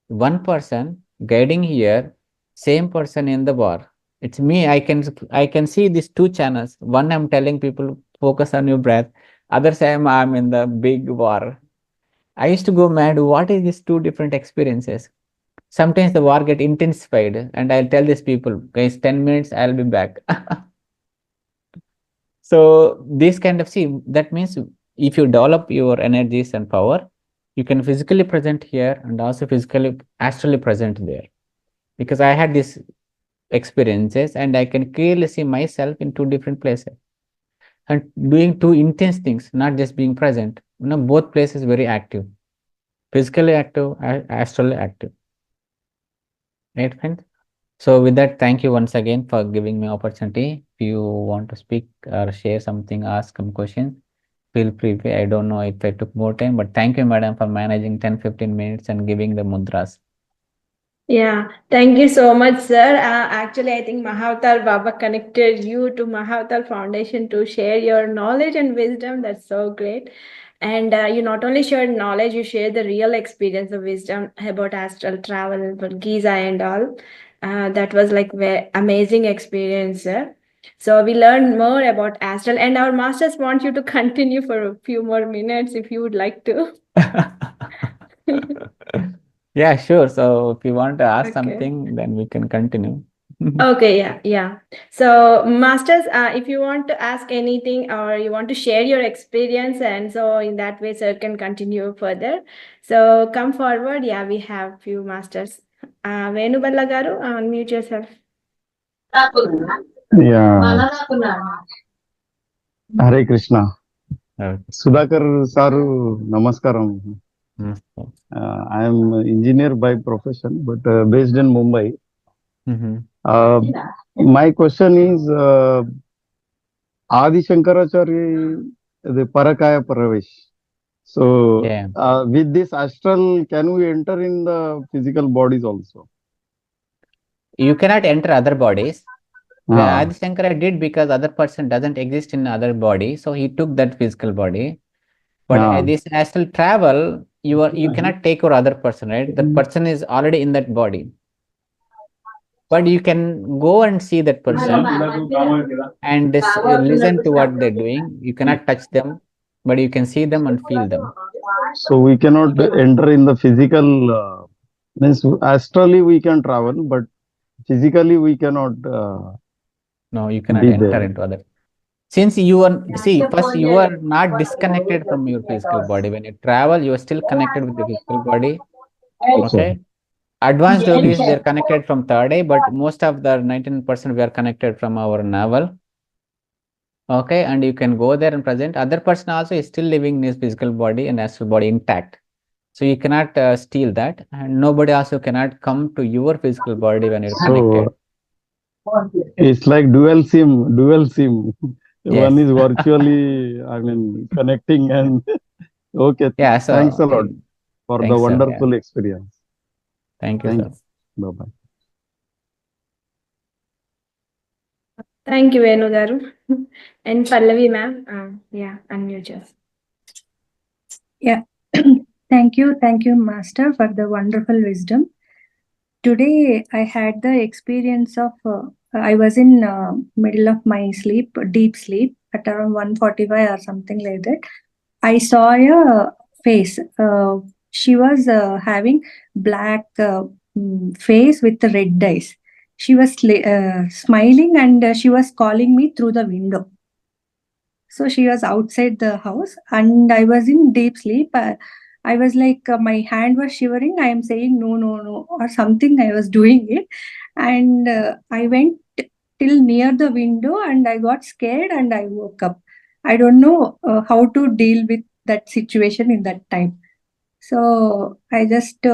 One person guiding here, same person in the war. It's me. I can see these two channels. One, I'm telling people focus on your breath. Other time I'm in the big war. I used to go mad. What is these two different experiences? Sometimes the war get intensified, and I'll tell these people, guys, 10 minutes, I'll be back. So this kind of, see, that means if you develop your energies and power, you can physically present here and also physically astrally present there. Because I had these experiences and I can clearly see myself in two different places and doing two intense things, not just being present. Both places very active, physically active, astrally active. Right, friends? So with that, thank you once again for giving me opportunity. If you want to speak or share something, ask some questions, feel free. I don't know if I took more time, but thank you, madam, for managing 10-15 minutes and giving the mudras. Yeah, thank you so much, sir. Actually, I think Mahavatar Baba connected you to Mahavatar Foundation to share your knowledge and wisdom. That's so great. And you not only shared knowledge, you shared the real experience of wisdom about astral travel, about Giza and all. That was like very amazing experience, sir. So we learned more about astral, and our masters want you to continue for a few more minutes if you would like to. Yeah, sure. So if you want to ask Okay. something, then we can continue. Okay, yeah. So, masters, if you want to ask anything or you want to share your experience, and so in that way, sir can continue further. So, come forward. Yeah, we have few masters. Venu Balla garu, unmute yourself. Yeah. Hare Krishna. Okay. Sudhakar Saru, Namaskaram. Namaste. I am engineer by profession, but based in Mumbai. Mhm. My question is, Adi Shankaracharya, the Parakaya Pravesh. So, Yeah. with this astral, can we enter in the physical bodies also? You cannot enter other bodies. When Ah, Adi Shankara did, because other person doesn't exist in other body, so he took that physical body. But ah. this astral travel, you cannot take your other person, right? That person is already in that body. But you can go and see that person and listen to what they're doing. You cannot touch them, but you can see them and feel them. So we cannot enter in the physical, means astrally we can travel, but physically we cannot No, you cannot be enter there. into other. Since you are, see, first you are not disconnected from your physical body. When you travel, you are still connected with the physical body. Okay. Advanced yogis, they're connected from third eye, but most of the 19% we are connected from our navel. Okay, and you can go there and present. Other person also is still living in his physical body and astral body intact. So you cannot steal that, and nobody also cannot come to your physical body when you're connected. So it's like dual SIM, dual SIM. Yes. One is virtually, I mean, connecting and okay. Yeah. So Thanks a lot for the thanks, sir. Yeah. wonderful experience. Thank you, Thank sir. you. Bye bye. Thank you, Venu garu. And Pallavi ma'am, yeah, unmute yourself. Yeah. Thank you, Master, for the wonderful wisdom. Today, I had the experience of, I was in middle of my sleep, deep sleep, at around 1:45 or something like that. I saw a face. She was having black face with the red eyes. She was smiling and she was calling me through the window. So she was outside the house and I was in deep sleep. I was like, my hand was shivering. I am saying no, no, no, or something. I was doing it. And I went till near the window and I got scared and I woke up. I don't know how to deal with that situation in that time. So I just,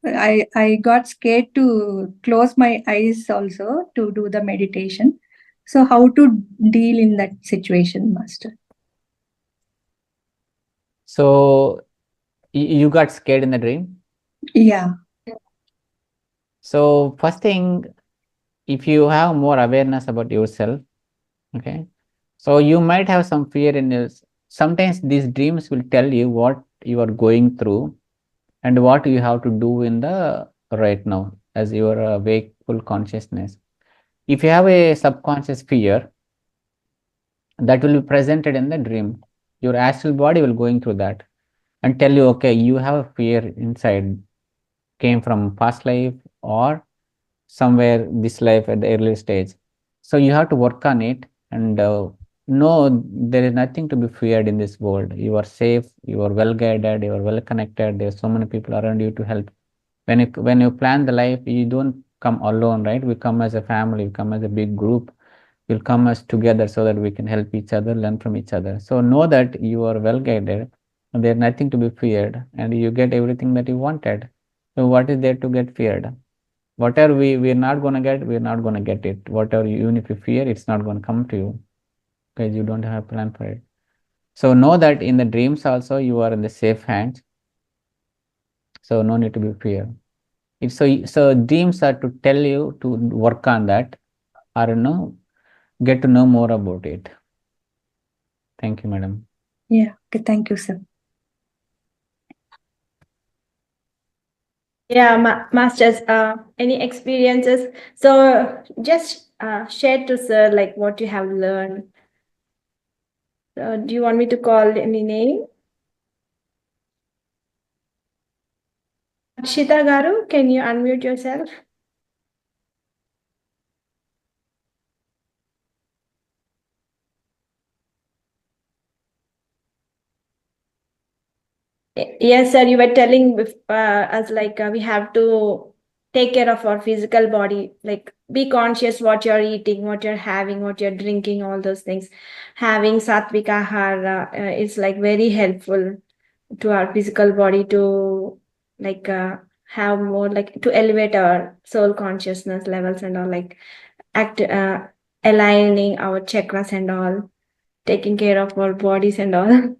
I got scared to close my eyes also to do the meditation. So how to deal in that situation, Master? So you got scared in the dream? Yeah. So first thing, if you have more awareness about yourself, okay, so you might have some fear in your. Sometimes these dreams will tell you what you are going through and what you have to do in the right now as your wakeful consciousness. If you have a subconscious fear, that will be presented in the dream. Your astral body will going through that and tell you, okay, you have a fear inside, came from past life or somewhere this life at the early stage. So you have to work on it and know there is nothing to be feared in this world. You are safe, you are well guided, you are well connected. There are so many people around you to help. When you plan the life, you don't come alone, right? We come as a family, we come as a big group. We'll come as together so that we can help each other, learn from each other. So know that you are well guided and there's nothing to be feared and you get everything that you wanted. So what is there to get feared? Whatever we're not going to get, we're not going to get it. Whatever even if you fear, it's not going to come to you because you don't have a plan for it. So know that in the dreams also you are in the safe hands. So no need to be fear. So dreams are to tell you to work on that, or get to know more about it. Thank you, madam. Yeah, okay, thank you, sir. Yeah, masters, any experiences? So just share to sir like what you have learned. Do you want me to call any name? Akshita Garu, can you unmute yourself? Yes, sir. You were telling us like we have to take care of our physical body, like be conscious what you're eating, what you're having, what you're drinking, all those things. Having sattvic ahara is like very helpful to our physical body to like have more like to elevate our soul consciousness levels and all like act aligning our chakras and all, taking care of our bodies and all.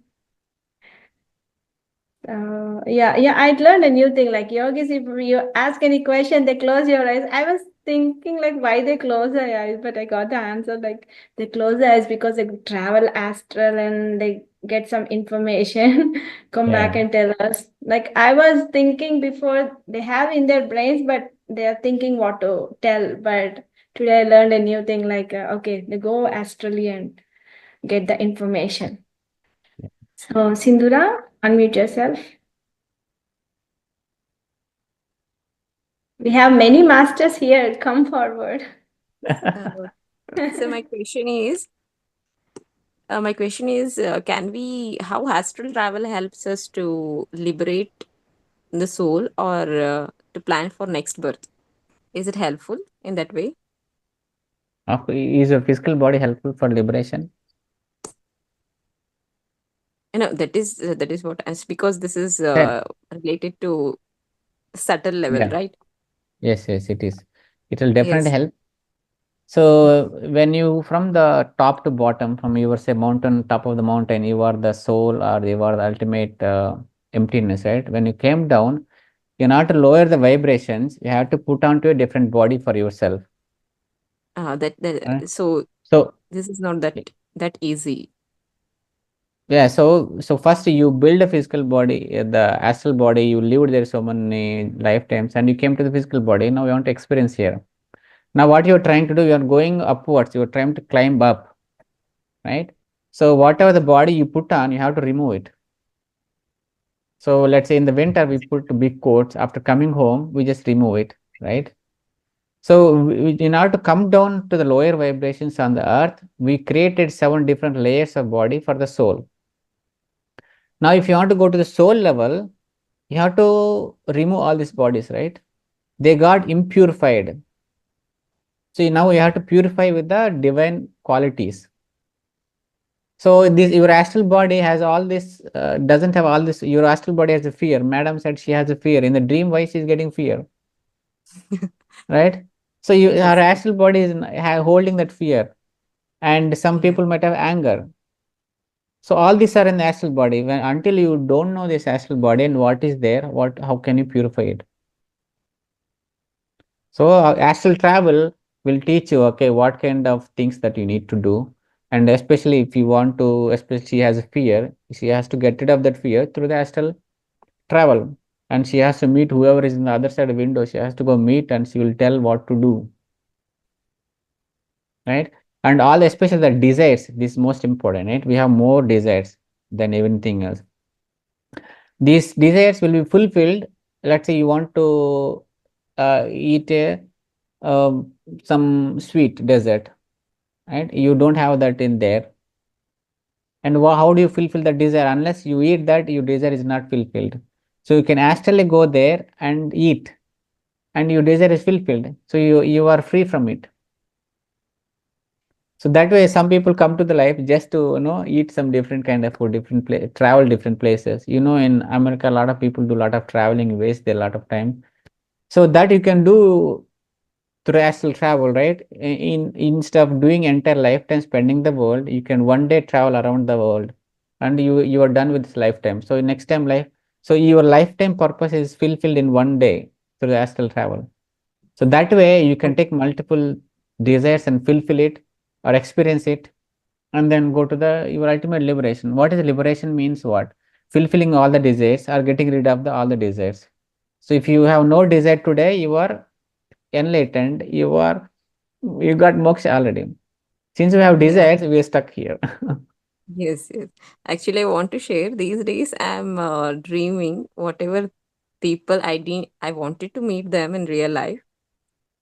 Yeah, I'd learned a new thing. Like yogis, if you ask any question, they close your eyes. I was thinking like why they close their eyes, but I got the answer like they close their eyes because they travel astral and they get some information, come back Yeah. and tell us. Like I was thinking before they have in their brains, but they are thinking what to tell. But today I learned a new thing. Like okay, they go astrally and get the information. So Sindura, unmute yourself. We have many masters here. Come forward. So my question is, how astral travel helps us to liberate the soul or to plan for next birth? Is it helpful in that way? Is your physical body helpful for liberation? No, that is what as because this is Yeah. related to subtle level, Yeah. right? Yes, it is. It will definitely Yes. help. So when you from the top to bottom, from you were say mountain, top of the mountain, you are the soul or you are the ultimate emptiness, right? When you came down, in order to lower the vibrations, you have to put onto a different body for yourself. Right? So So this is not that easy. yeah, so first you build a physical body, the astral body, you lived there so many lifetimes, and you came to the physical body. Now you want to experience here. Now what you're trying to do, you're going upwards, you're trying to climb up, right? So whatever the body you put on, you have to remove it. So let's say in the winter we put big coats. After coming home, we just remove it, right? So in order to come down to the lower vibrations on the earth, we created 7 different layers of body for the soul. Now, if you want to go to the soul level, you have to remove all these bodies, right? They got impurified. So now you have to purify with the divine qualities. So this your astral body has all this, doesn't have all this. Your astral body has a fear. Madam said she has a fear. In the dream, why she's getting fear, right? So her astral body is holding that fear, and some people might have anger. So all these are in the astral body. Until you don't know this astral body and what is there, how can you purify it? So astral travel will teach you, okay, what kind of things that you need to do. And especially if you want to, especially she has a fear, she has to get rid of that fear through the astral travel. And she has to meet whoever is in the other side of the window. She has to go meet and she will tell what to do. Right? And all, especially the desires, this is most important, right? We have more desires than anything else. These desires will be fulfilled. Let's say you want to eat some sweet dessert, right? You don't have that in there. And how do you fulfill the desire? Unless you eat that, your desire is not fulfilled. So you can astrally go there and eat, and your desire is fulfilled. So you are free from it. So that way, some people come to the life just to eat some different kind of food, travel different places. In America, a lot of people do a lot of traveling, waste a lot of time. So that you can do through astral travel, right? Instead of doing entire lifetime spending the world, you can one day travel around the world, and you are done with this lifetime. So next time life, so your lifetime purpose is fulfilled in one day. through the astral travel. So that way you can take multiple desires and fulfill it or experience it, and then go to your ultimate liberation. What is liberation means? What? Fulfilling all the desires or getting rid of all the desires. So if you have no desire today, you are enlightened, you got moksha already. Since we have Yeah. desires, we are stuck here. Yes, yes. Actually, I want to share these days I'm dreaming whatever people I wanted to meet them in real life,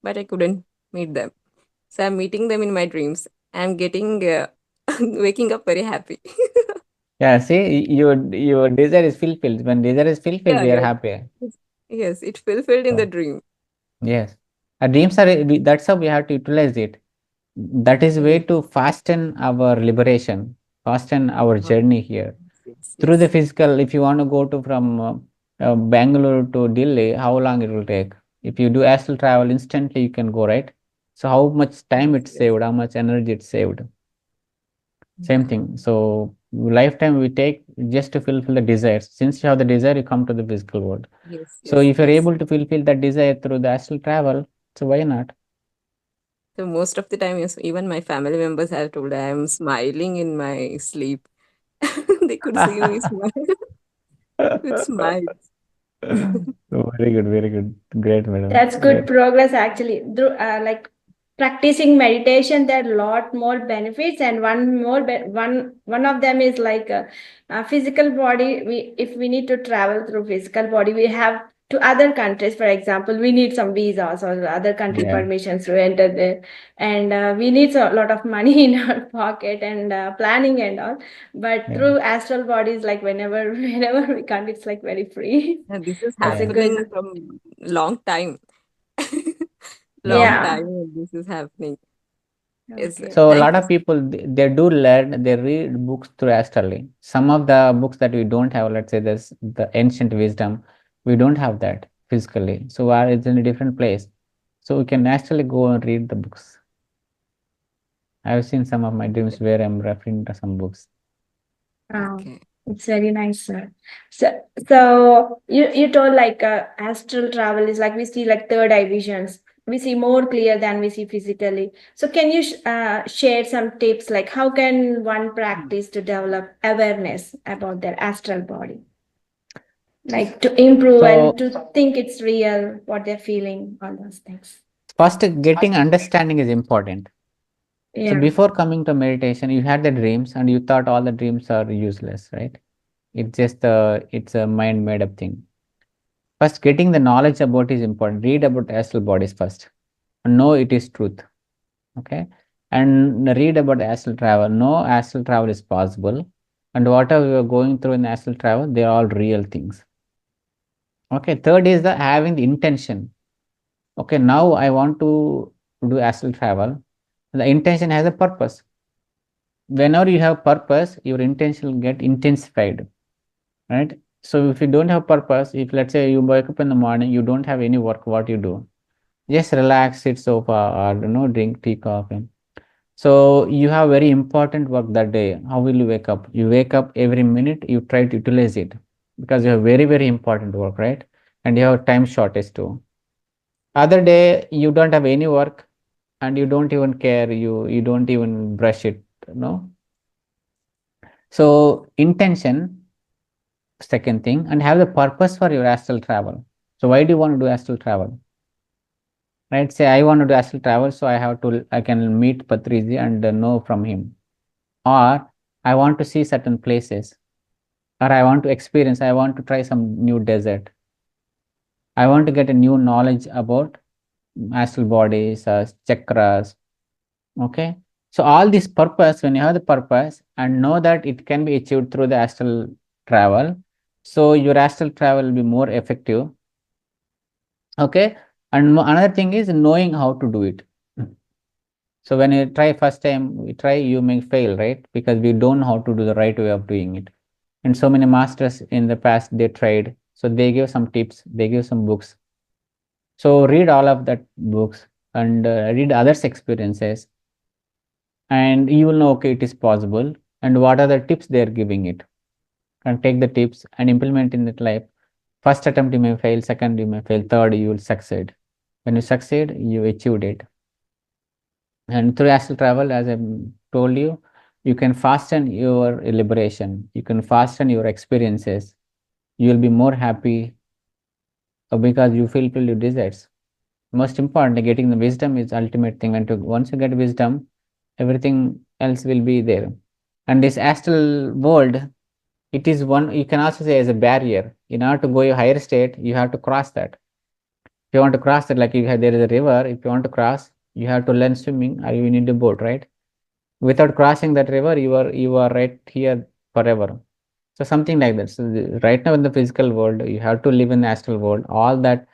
but I couldn't meet them. So I'm meeting them in my dreams. I'm getting waking up very happy. Yeah, see, your desire is fulfilled. When desire is fulfilled, Yeah, we are yes. happy. Yes, it fulfilled in the So, dream. yes. Our dreams that's how we have to utilize it. That is way Yes. to fasten our liberation, fasten our journey here. Yes, Through the yes. physical, if you want to go to from Bangalore to Delhi, how long it will take? If you do astral travel, instantly you can go, right? So how much time Yes, it yes. saved, how much energy it saved. Same Yeah. thing. So lifetime we take just to fulfill the desires. Since you have the desire, you come to the physical world. Yes, So yes, if you're yes. able to fulfill that desire through the astral travel, so why not? So most of the time, yes, even my family members have told I am smiling in my sleep. They could see me smile with smiles. Very good, very good. Great, madam. That's good Great. progress actually. Through like practicing meditation, there are a lot more benefits, and one of them is like physical body. If we need to travel through physical body, we have to other countries. For example, we need some visas or other country Yeah, permissions to enter there, and we need a lot of money in our pocket and planning and all. But yeah, through astral bodies, like whenever we can, it's like very free. And this is That's a yeah. good. happening from long time. Long Hmm. Yeah. time this is happening. Yes, Okay. So a thank lot you. of people they do learn, they read books through astrally. Some of the books that we don't have, let's say there's the ancient wisdom, we don't have that physically. So it's in a different place. So we can actually go and read the books. I've seen some of my dreams where I'm referring to some books. Okay. It's very nice, sir. So you told like astral travel is like we see like third eye visions. We see more clear than we see physically. So can you share some tips like how can one practice to develop awareness about their astral body, like to improve and So to think it's real, what they're feeling, all those things. first, getting understanding is important. So Yeah. before coming to meditation, you had the dreams and you thought all the dreams are useless, right? It's a mind made up thing. First, getting the knowledge about is important. Read about astral bodies first. Know it is truth. Okay. And read about astral travel. Know astral travel is possible. And whatever we are going through in astral travel, they are all real things. Okay. Third is the having the intention. Okay. Now I want to do astral travel. The intention has a purpose. Whenever you have purpose, your intention will get intensified. Right. So if you don't have purpose, if let's say you wake up in the morning, you don't have any work, what you do? Just relax, sit sofa, or drink tea, coffee. So you have very important work that day. How will you wake up? You wake up every minute, you try to utilize it because you have very, very important work, right? And you have time shortage too. Other day, you don't have any work and you don't even care. You don't even brush it, no? So intention, second thing, and have the purpose for your astral travel. So why do you want to do astral travel? Right? Say I want to do astral travel, so I can meet Patriji and know from him. Or I want to see certain places, or I want to experience, I want to try some new desert. I want to get a new knowledge about astral bodies, chakras. Okay. So all this purpose, when you have the purpose and know that it can be achieved through the astral travel, so your astral travel will be more effective. Okay. And another thing is knowing how to do it. So when you try first time, we try, you may fail, right? Because we don't know how to do the right way of doing it. And so many masters in the past, they tried. So they give some tips, they give some books. So read all of that books and read others' experiences. And you will know, okay, it is possible. And what are the tips they are giving it. And take the tips and implement in that life. First attempt you may fail, second you may fail, third you will succeed. When you succeed, you achieved it. And through astral travel, as I told you, you can fasten your liberation. You can fasten your experiences. You will be more happy because you fulfill your desires. Most importantly, getting the wisdom is ultimate thing. And once you get wisdom, everything else will be there. And this astral world, it is one, you can also say, as a barrier. In order to go a higher state, you have to cross that. If you want to cross it, like there is a river, if you want to cross, you have to learn swimming or you need a boat, right? Without crossing that river, you are right here forever. So something like that. So right now in the physical world, you have to live in the astral world. All that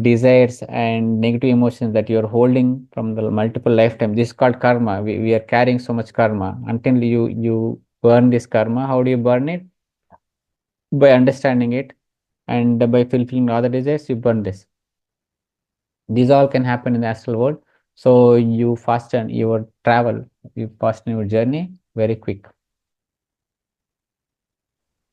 desires and negative emotions that you're holding from the multiple lifetime, this is called karma. We are carrying so much karma. Until you burn this karma, how do you burn it? By understanding it, and by fulfilling all the desires, you burn this. These all can happen in the astral world. So you fasten your travel, you fasten your journey very quick.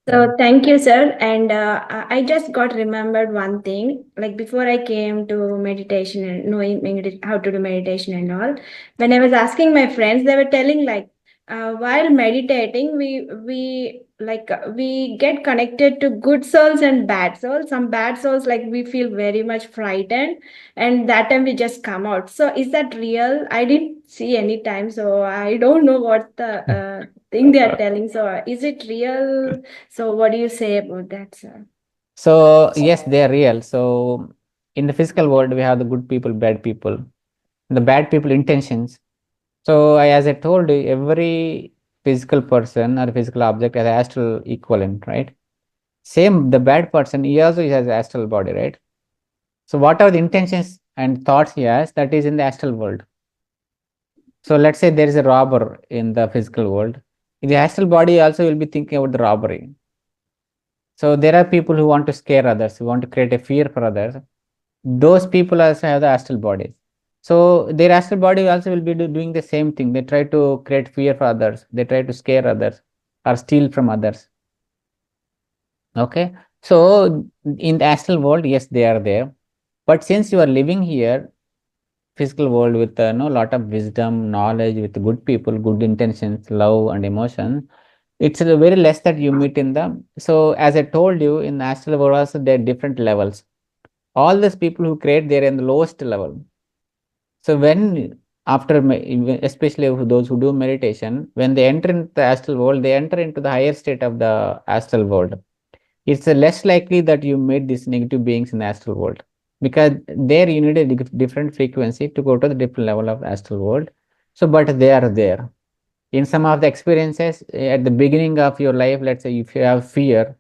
So thank you, sir. And I just got remembered one thing. Like before I came to meditation and knowing how to do meditation and all, when I was asking my friends, they were telling like while meditating, we get connected to good souls and bad souls. Some bad souls, like we feel very much frightened, and that time we just come out. So is that real? I didn't see any time, so I don't know what the thing they are telling. So is it real? So what do you say about that, sir? So yes, they are real. So in the physical world, we have the good people, bad people, the bad people intentions. So as I told you, every physical person or physical object has astral equivalent, right? Same, the bad person, he also has astral body, right? So what are the intentions and thoughts he has, that is in the astral world. So let's say there is a robber in the physical world. In the astral body also will be thinking about the robbery. So there are people who want to scare others, who want to create a fear for others. Those people also have the astral bodies. So their astral body also will be doing the same thing. They try to create fear for others. They try to scare others or steal from others. Okay. So in the astral world, yes, they are there. But since you are living here, physical world with lot of wisdom, knowledge, with good people, good intentions, love and emotion, it's very less that you meet in the. So as I told you, in the astral world also there are different levels. All these people who create, they're in the lowest level. So when after, especially those who do meditation, when they enter into the astral world, they enter into the higher state of the astral world. It's less likely that you meet these negative beings in the astral world, because there you need a different frequency to go to the different level of astral world. So, but they are there. In some of the experiences at the beginning of your life, let's say if you have fear,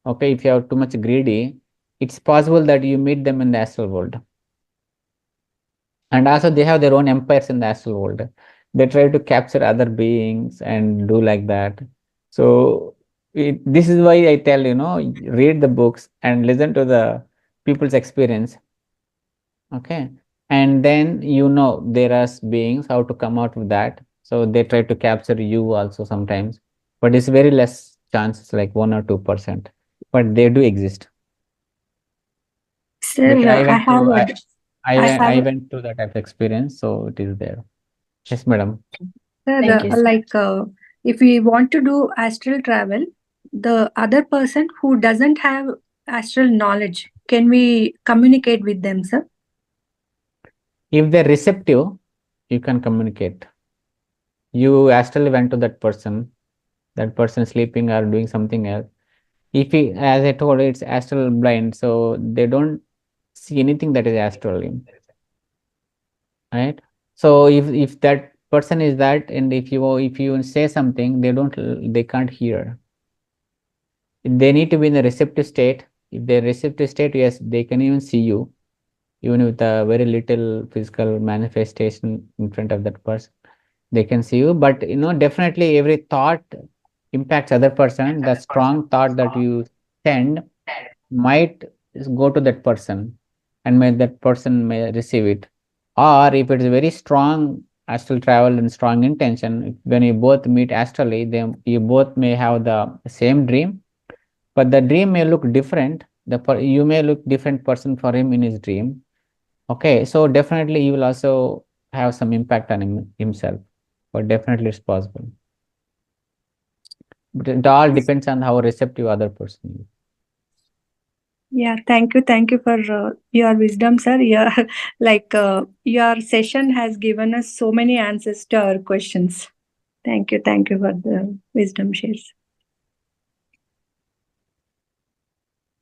okay, if you have too much greedy, it's possible that you meet them in the astral world. And also they have their own empires in the astral world. They try to capture other beings and do like that. So this is why I tell, read the books and listen to the people's experience. Okay. And then there are beings how to come out with that. So they try to capture you also sometimes, but it's very less chances, like 1 or 2%, but they do exist. Sir, I went through that type of experience, so it is there. Yes, madam. Sir, Thank you, sir. if we want to do astral travel, the other person who doesn't have astral knowledge, can we communicate with them, sir? If they're receptive, you can communicate. You astrally went to that person sleeping or doing something else. If he, as I told you, it's astral blind, so they don't see anything that is astral, right? So if that person is that, and if you say something, they can't hear. They need to be in a receptive state. If they're receptive state, yes, they can even see you, even with a very little physical manifestation in front of that person. They can see you, but definitely every thought impacts other person. The strong thought that you send might go to that person, and that person may receive it. Or if it is very strong astral travel and strong intention, when you both meet astrally, then you both may have the same dream, but the dream may look different, you may look different person for him in his dream. Okay, so definitely you will also have some impact on himself. But definitely it's possible. But it all depends on how receptive other person is. Yeah, thank you for your wisdom, sir. Your session has given us so many answers to our questions. Thank you for the wisdom shares.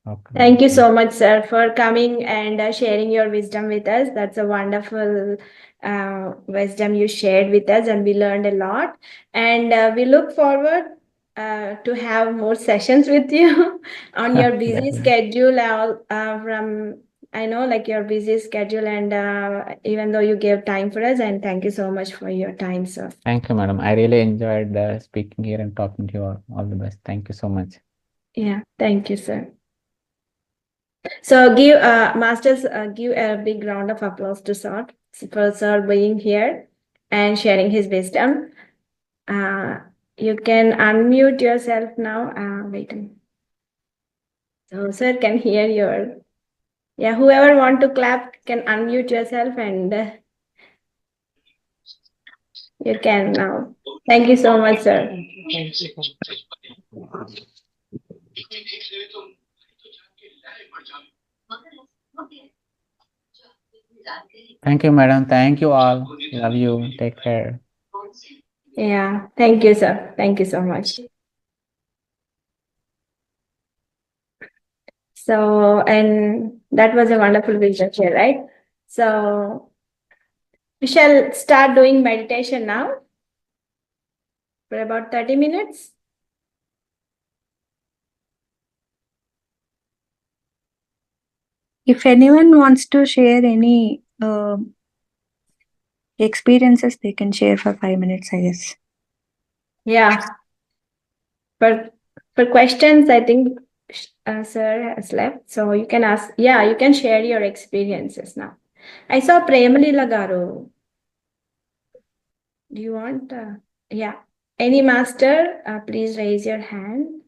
Okay. Thank you so much, sir, for coming and sharing your wisdom with us. That's a wonderful wisdom you shared with us, and we learned a lot. And we look forward to have more sessions with you on your busy Definitely. schedule. I know, like, your busy schedule, and even though you gave time for us, and thank you so much for your time, sir. Thank you, madam. I really enjoyed speaking here and talking to you all. All the best. Thank you so much. Yeah, thank you, sir. So give masters, give a big round of applause to Sir for Sir being here and sharing his wisdom. You can unmute yourself now. Wait a minute. So Sir can hear your. Yeah, whoever want to clap can unmute yourself, and you can now. Thank you so much, sir. Thank you, madam. Thank you all. Love you. Take care. Yeah, thank you, sir. Thank you so much. So, and that was a wonderful vision share, right? So we shall start doing meditation now for about 30 minutes. If anyone wants to share any experiences, they can share for 5 minutes, I guess. Yeah. For questions, I think Sir has left. So you can ask. Yeah, you can share your experiences now. I saw Premali Lagaru. Do you want? Yeah. Any master, please raise your hand.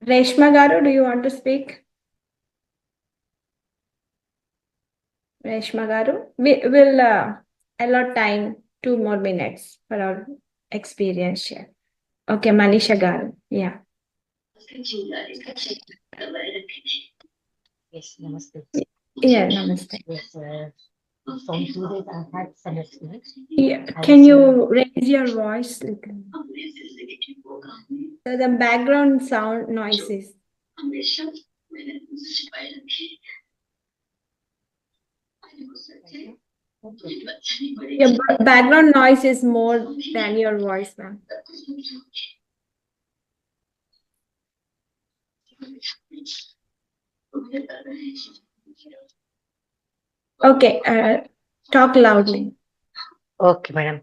Reshma Garu, do you want to speak? Reshma Garu, we will allot time 2 more minutes for our experience share. Okay, Manisha Garu, yeah. Yes, namaste. Yeah, namaste. Yes, from 2 days I had some experience. Yeah, can you raise your voice? So the background sound noises. Your background noise is more than your voice, ma'am. Okay, talk loudly. Okay, madam.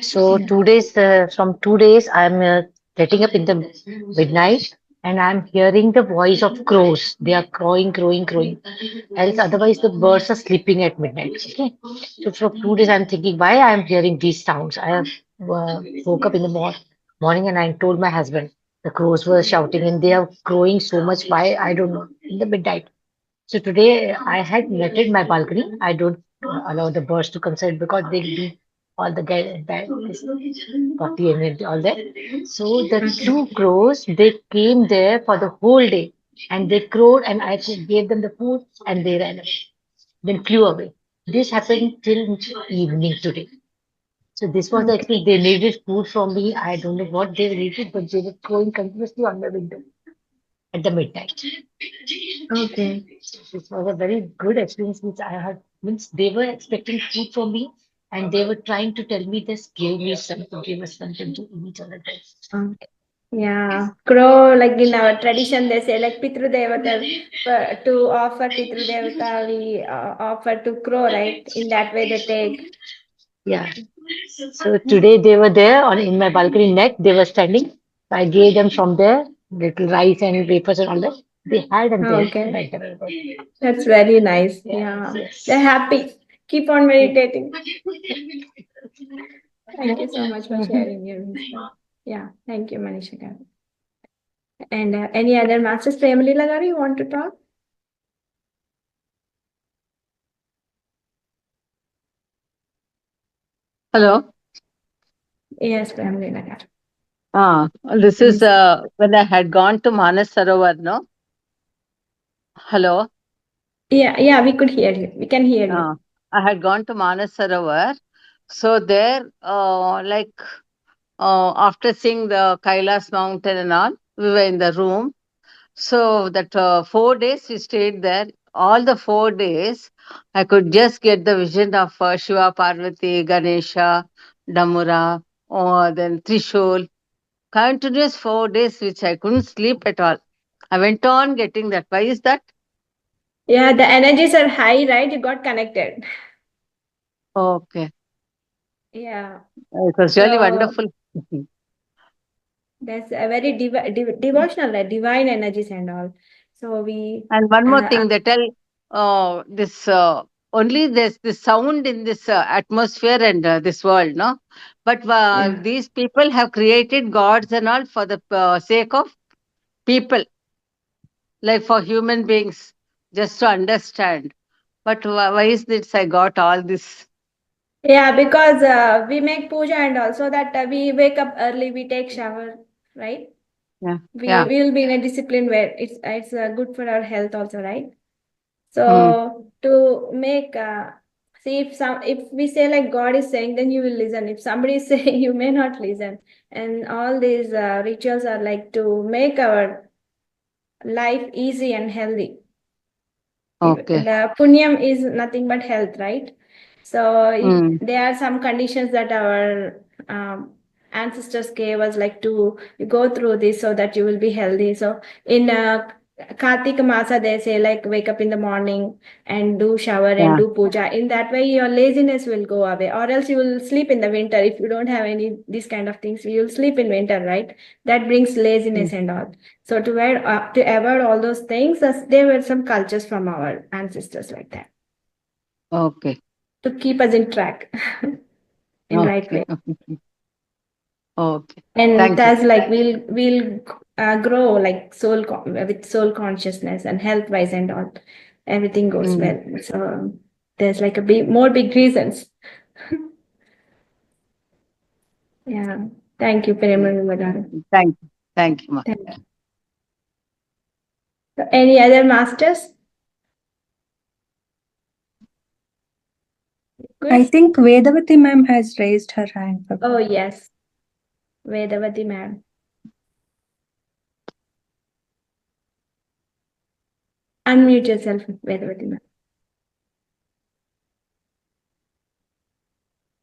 So 2 days, from 2 days, I'm getting up in the midnight and I'm hearing the voice of crows. They are crowing. Else, otherwise, the birds are sleeping at midnight. Okay. So for 2 days, I'm thinking why I'm hearing these sounds. I have woke up in the morning and I told my husband the crows were shouting and they are crowing so much. Why? I don't know. In the midnight. So today I had netted my balcony. I don't allow the birds to come inside because they do all the potty and all that. So the two crows they came there for the whole day and they crowed and I gave them the food and they ran away. Then flew away. This happened till evening today. So this was the experience. They needed food from me. I don't know what they needed, but they were crowing continuously on my window at the midnight. Okay. This was a very good experience which I had. Means they were expecting food from me and they were trying to tell me this, give us something to eat all the time. Yeah, crow, like in our tradition, they say like Pitru Devata, to offer Pitru Devata, we offer to crow, right? In that way they take. Yeah. So today they were there on in my balcony net. They were standing. I gave them from there little rice and wafers and all that. They had and they Okay. went away. That's very nice. Yeah. Yes. They're happy. Keep on meditating. Thank you so much for sharing your wisdom. Yeah, thank you, Manisha garu. And any other masters, Premalila garu, you want to talk? Hello. Yes, Premalila garu. This is when I had gone to Manas Sarovar, no? Hello. Yeah, we could hear you. We can hear you. I had gone to Manas Sarovar. So there, after seeing the Kailas mountain and all, we were in the room. So that 4 days we stayed there. All the 4 days, I could just get the vision of Shiva, Parvati, Ganesha, Damura, then Trishul. Continuous 4 days, which I couldn't sleep at all. I went on getting that. Why is that? Yeah, the energies are high, right? You got connected. Okay. Yeah. It was really So wonderful. that's a very devotional, like divine energies and all. So we And one more thing, they tell this only there's this sound in this atmosphere and this world, no? But yeah. these people have created gods and all for the sake of people, like for human beings, just to understand. But why is this I got all this? Yeah, because we make puja and also that we wake up early, we take shower, right? Yeah. We will be in a discipline where it's good for our health also, right? Mm. So to make see if we say like God is saying, then you will listen. If somebody is saying, you may not listen. And all these rituals are like to make our life easy and healthy. Okay. The punyam is nothing but health, right? So there are some conditions that our ancestors gave us, like to go through this so that you will be healthy. So in Kartika Masa, they say like wake up in the morning and do shower and do puja. In that way, your laziness will go away, or else you will sleep in the winter. If you don't have any these kind of things, you will sleep in winter, right? That brings laziness and all. So to avoid all those things, there were some cultures from our ancestors like that. Okay. To keep us in track in right way. Okay. And Thank that's you. like we'll grow like with soul consciousness and health wise and all. Everything goes well. So there's like more big reasons. Yeah. Thank you, Perumal. Thank you. Thank you, ma. Thank you. So any other masters? Good. I think Vedavati ma'am has raised her hand. Oh, yes. Vedavati ma'am. Unmute yourself, Vedavati ma'am.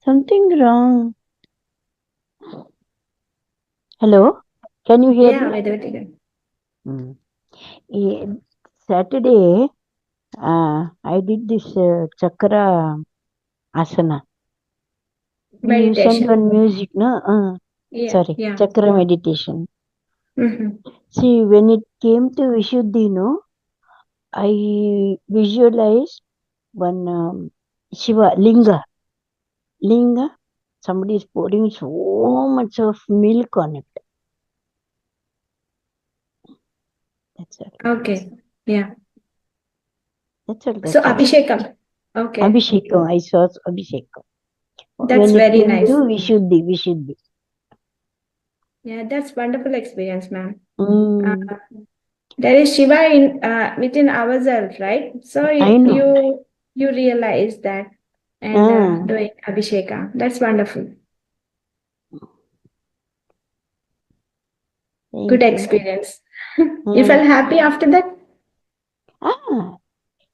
Something wrong. Hello? Can you hear Yeah, me? Vedavati ma'am. Saturday, I did this chakra asana. You sent Meditation. one music, no? Sorry, Yeah. chakra meditation. Mm-hmm. See, when it came to Vishuddhi, no, I visualized one Shiva Linga. Somebody is pouring so much of milk on it. That's all. Okay. Yeah. That's all. So Abhishekam. Okay. Abhishekam. I saw Abhishekam. That's when it very came nice. to Vishuddhi. Yeah, that's wonderful experience, ma'am. Mm. There is Shiva within ourselves, right? So I know. you realize that and doing Abhisheka. That's wonderful. Good experience. You felt happy after that?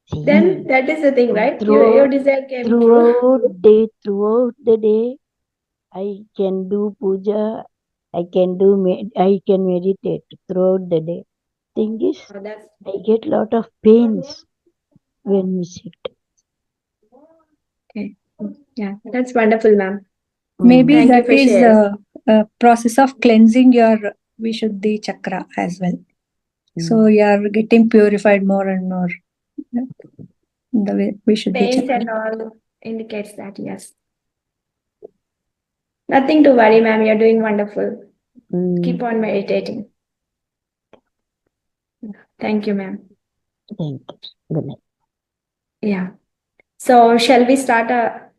See, Then that is the thing, right? Your desire came true. Throughout the day, I can do puja. I can meditate throughout the day. Thing is, I get lot of pains when we sit. Okay. Yeah, that's wonderful, ma'am. Maybe Thank you that for is sharing. the process of cleansing your Vishuddhi chakra as well. So you are getting purified more and more. The Vishuddhi Pains chakra. and all indicates that, yes. Nothing to worry, ma'am. You're doing wonderful. Keep Mm, on meditating. Thank you, ma'am. thank you. Good night. Yeah. So shall we start a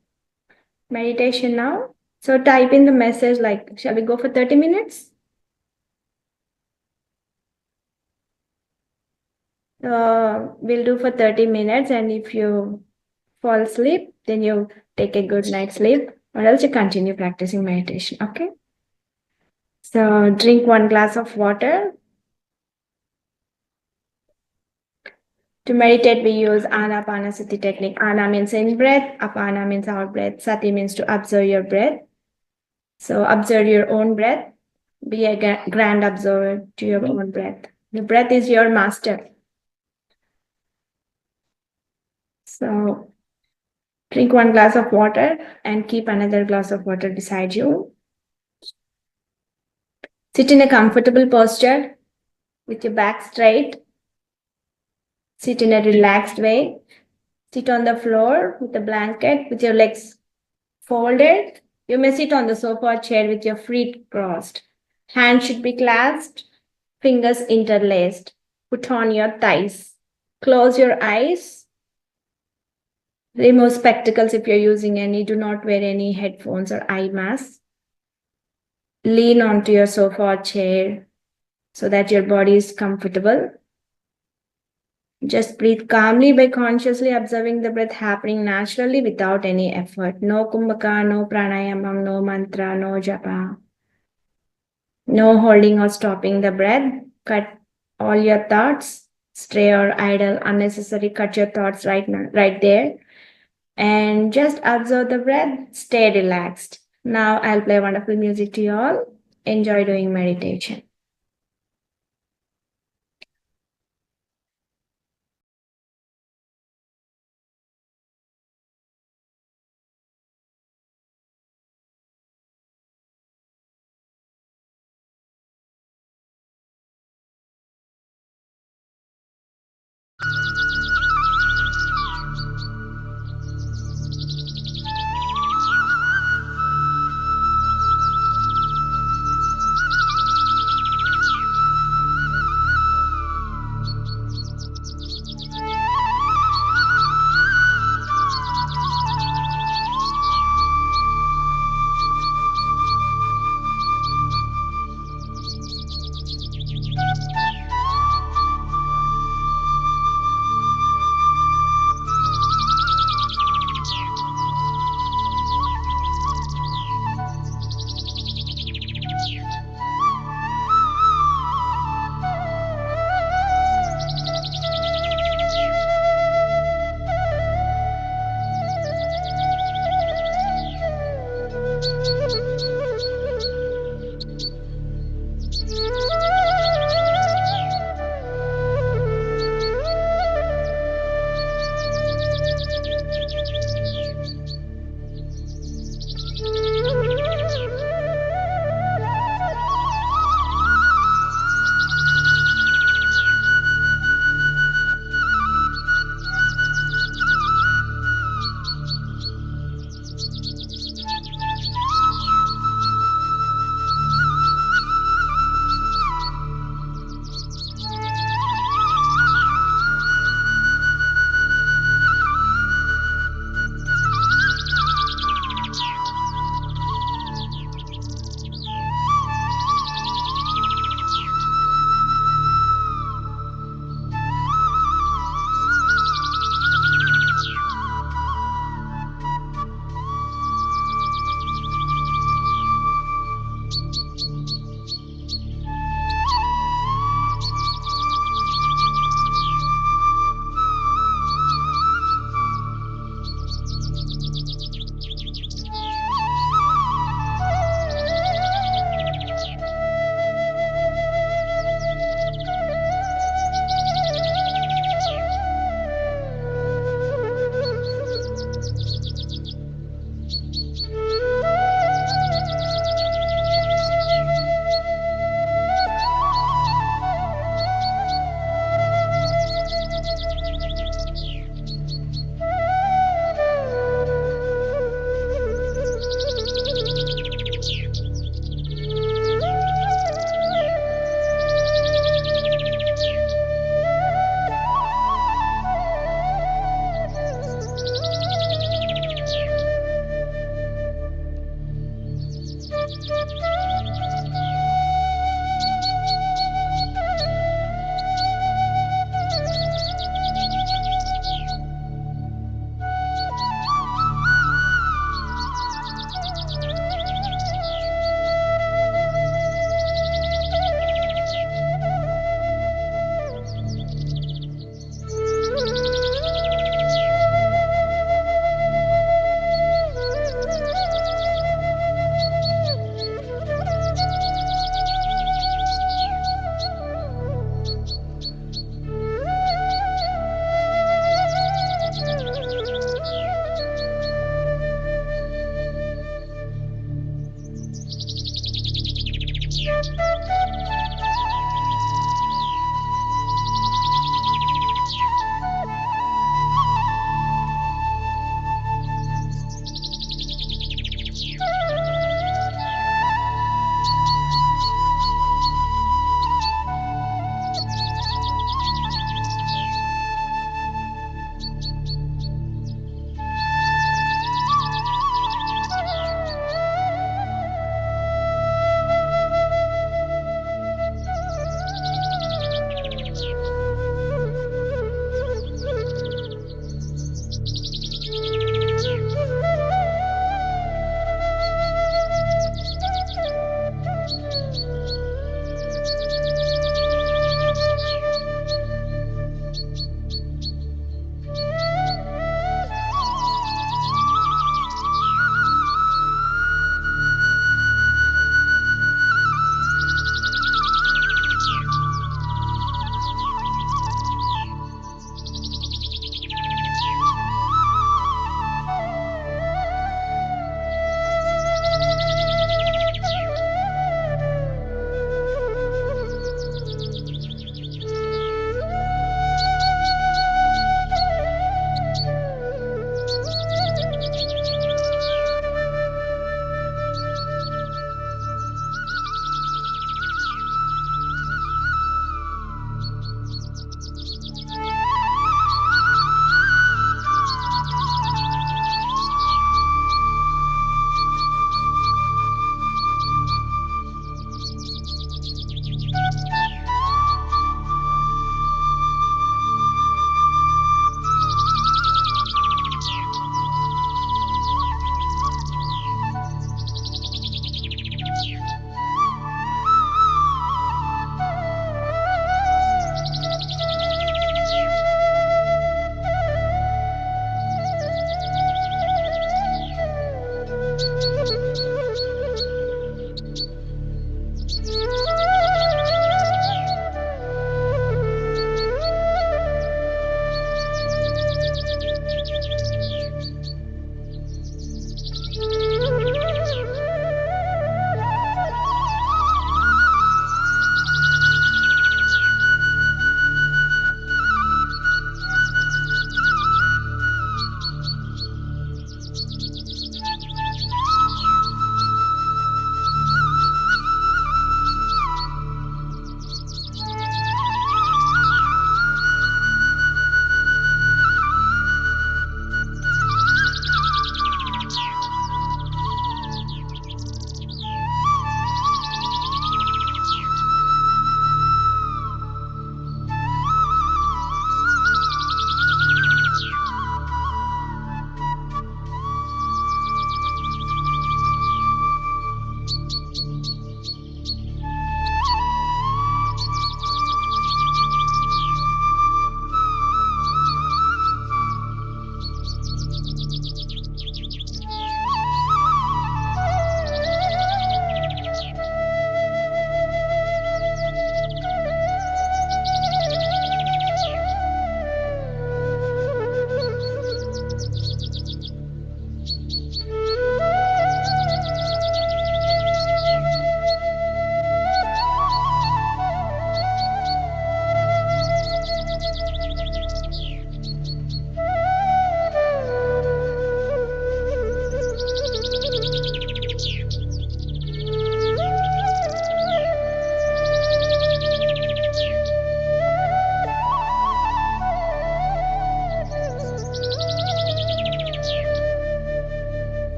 meditation now? So type in the message like, shall we go for 30 minutes? We'll do for 30 minutes, and if you fall asleep, then you take a good night's sleep, or else you continue practicing meditation. Okay? So drink 1 glass of water. To meditate, we use Anapanasati technique. Ana means in breath, Apana means out breath, Sati means to observe your breath. So observe your own breath. Be a grand observer to your own breath. The breath is your master. So drink 1 glass of water and keep another glass of water beside you. Sit in a comfortable posture with your back straight. Sit in a relaxed way. Sit on the floor with a blanket with your legs folded. You may sit on the sofa or chair with your feet crossed. Hands should be clasped, fingers interlaced. Put on your thighs. Close your eyes. Remove spectacles if you're using any. Do not wear any headphones or eye masks. Lean onto your sofa or chair so that your body is comfortable. Just breathe calmly by consciously observing the breath happening naturally without any effort. No kumbhaka, no pranayamam, no mantra, no japa. No holding or stopping the breath. Cut all your thoughts, stray or idle, unnecessary. Cut your thoughts right now, right there. And just observe the breath. Stay relaxed. Now I'll play wonderful music to you all. Enjoy doing meditation.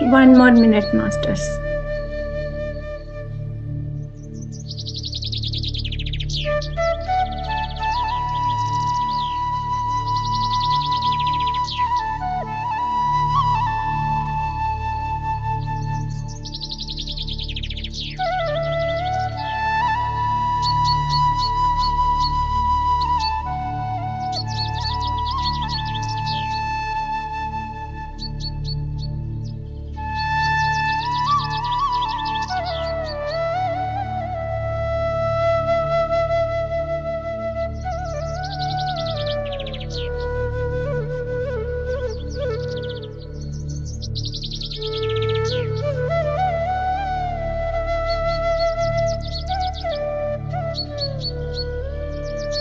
1 more minute, masters.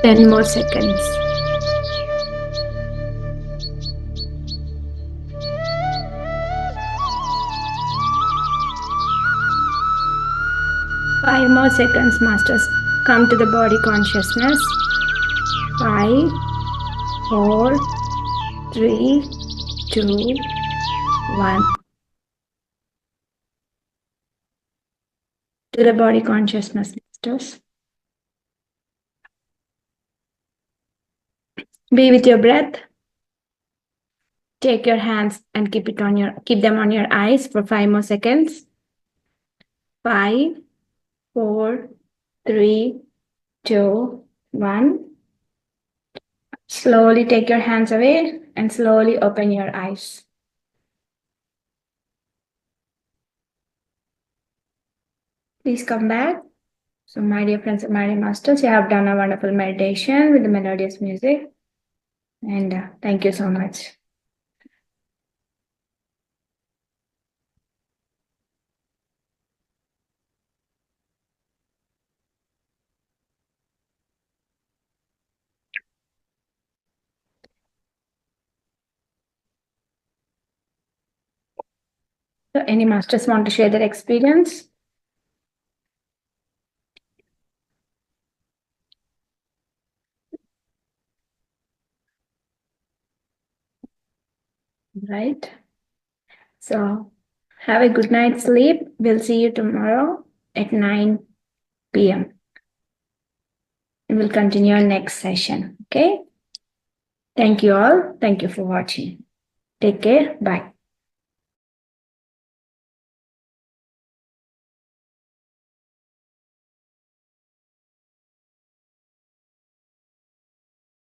Ten more seconds. Five more seconds, masters. Come to the body consciousness. 5, 4, 3, 2, 1. To the body consciousness, masters. Be with your breath. Take your hands and keep them on your eyes for 5 more seconds. 5, 4, 3, 2, 1. Slowly take your hands away and slowly open your eyes. Please come back. So, my dear friends and my dear masters, you have done a wonderful meditation with the melodious music. And thank you so much. So, any masters want to share their experience? Right. So, have a good night's sleep. We'll see you tomorrow at 9 p.m. And we'll continue our next session. Okay. Thank you all. Thank you for watching. Take care. Bye.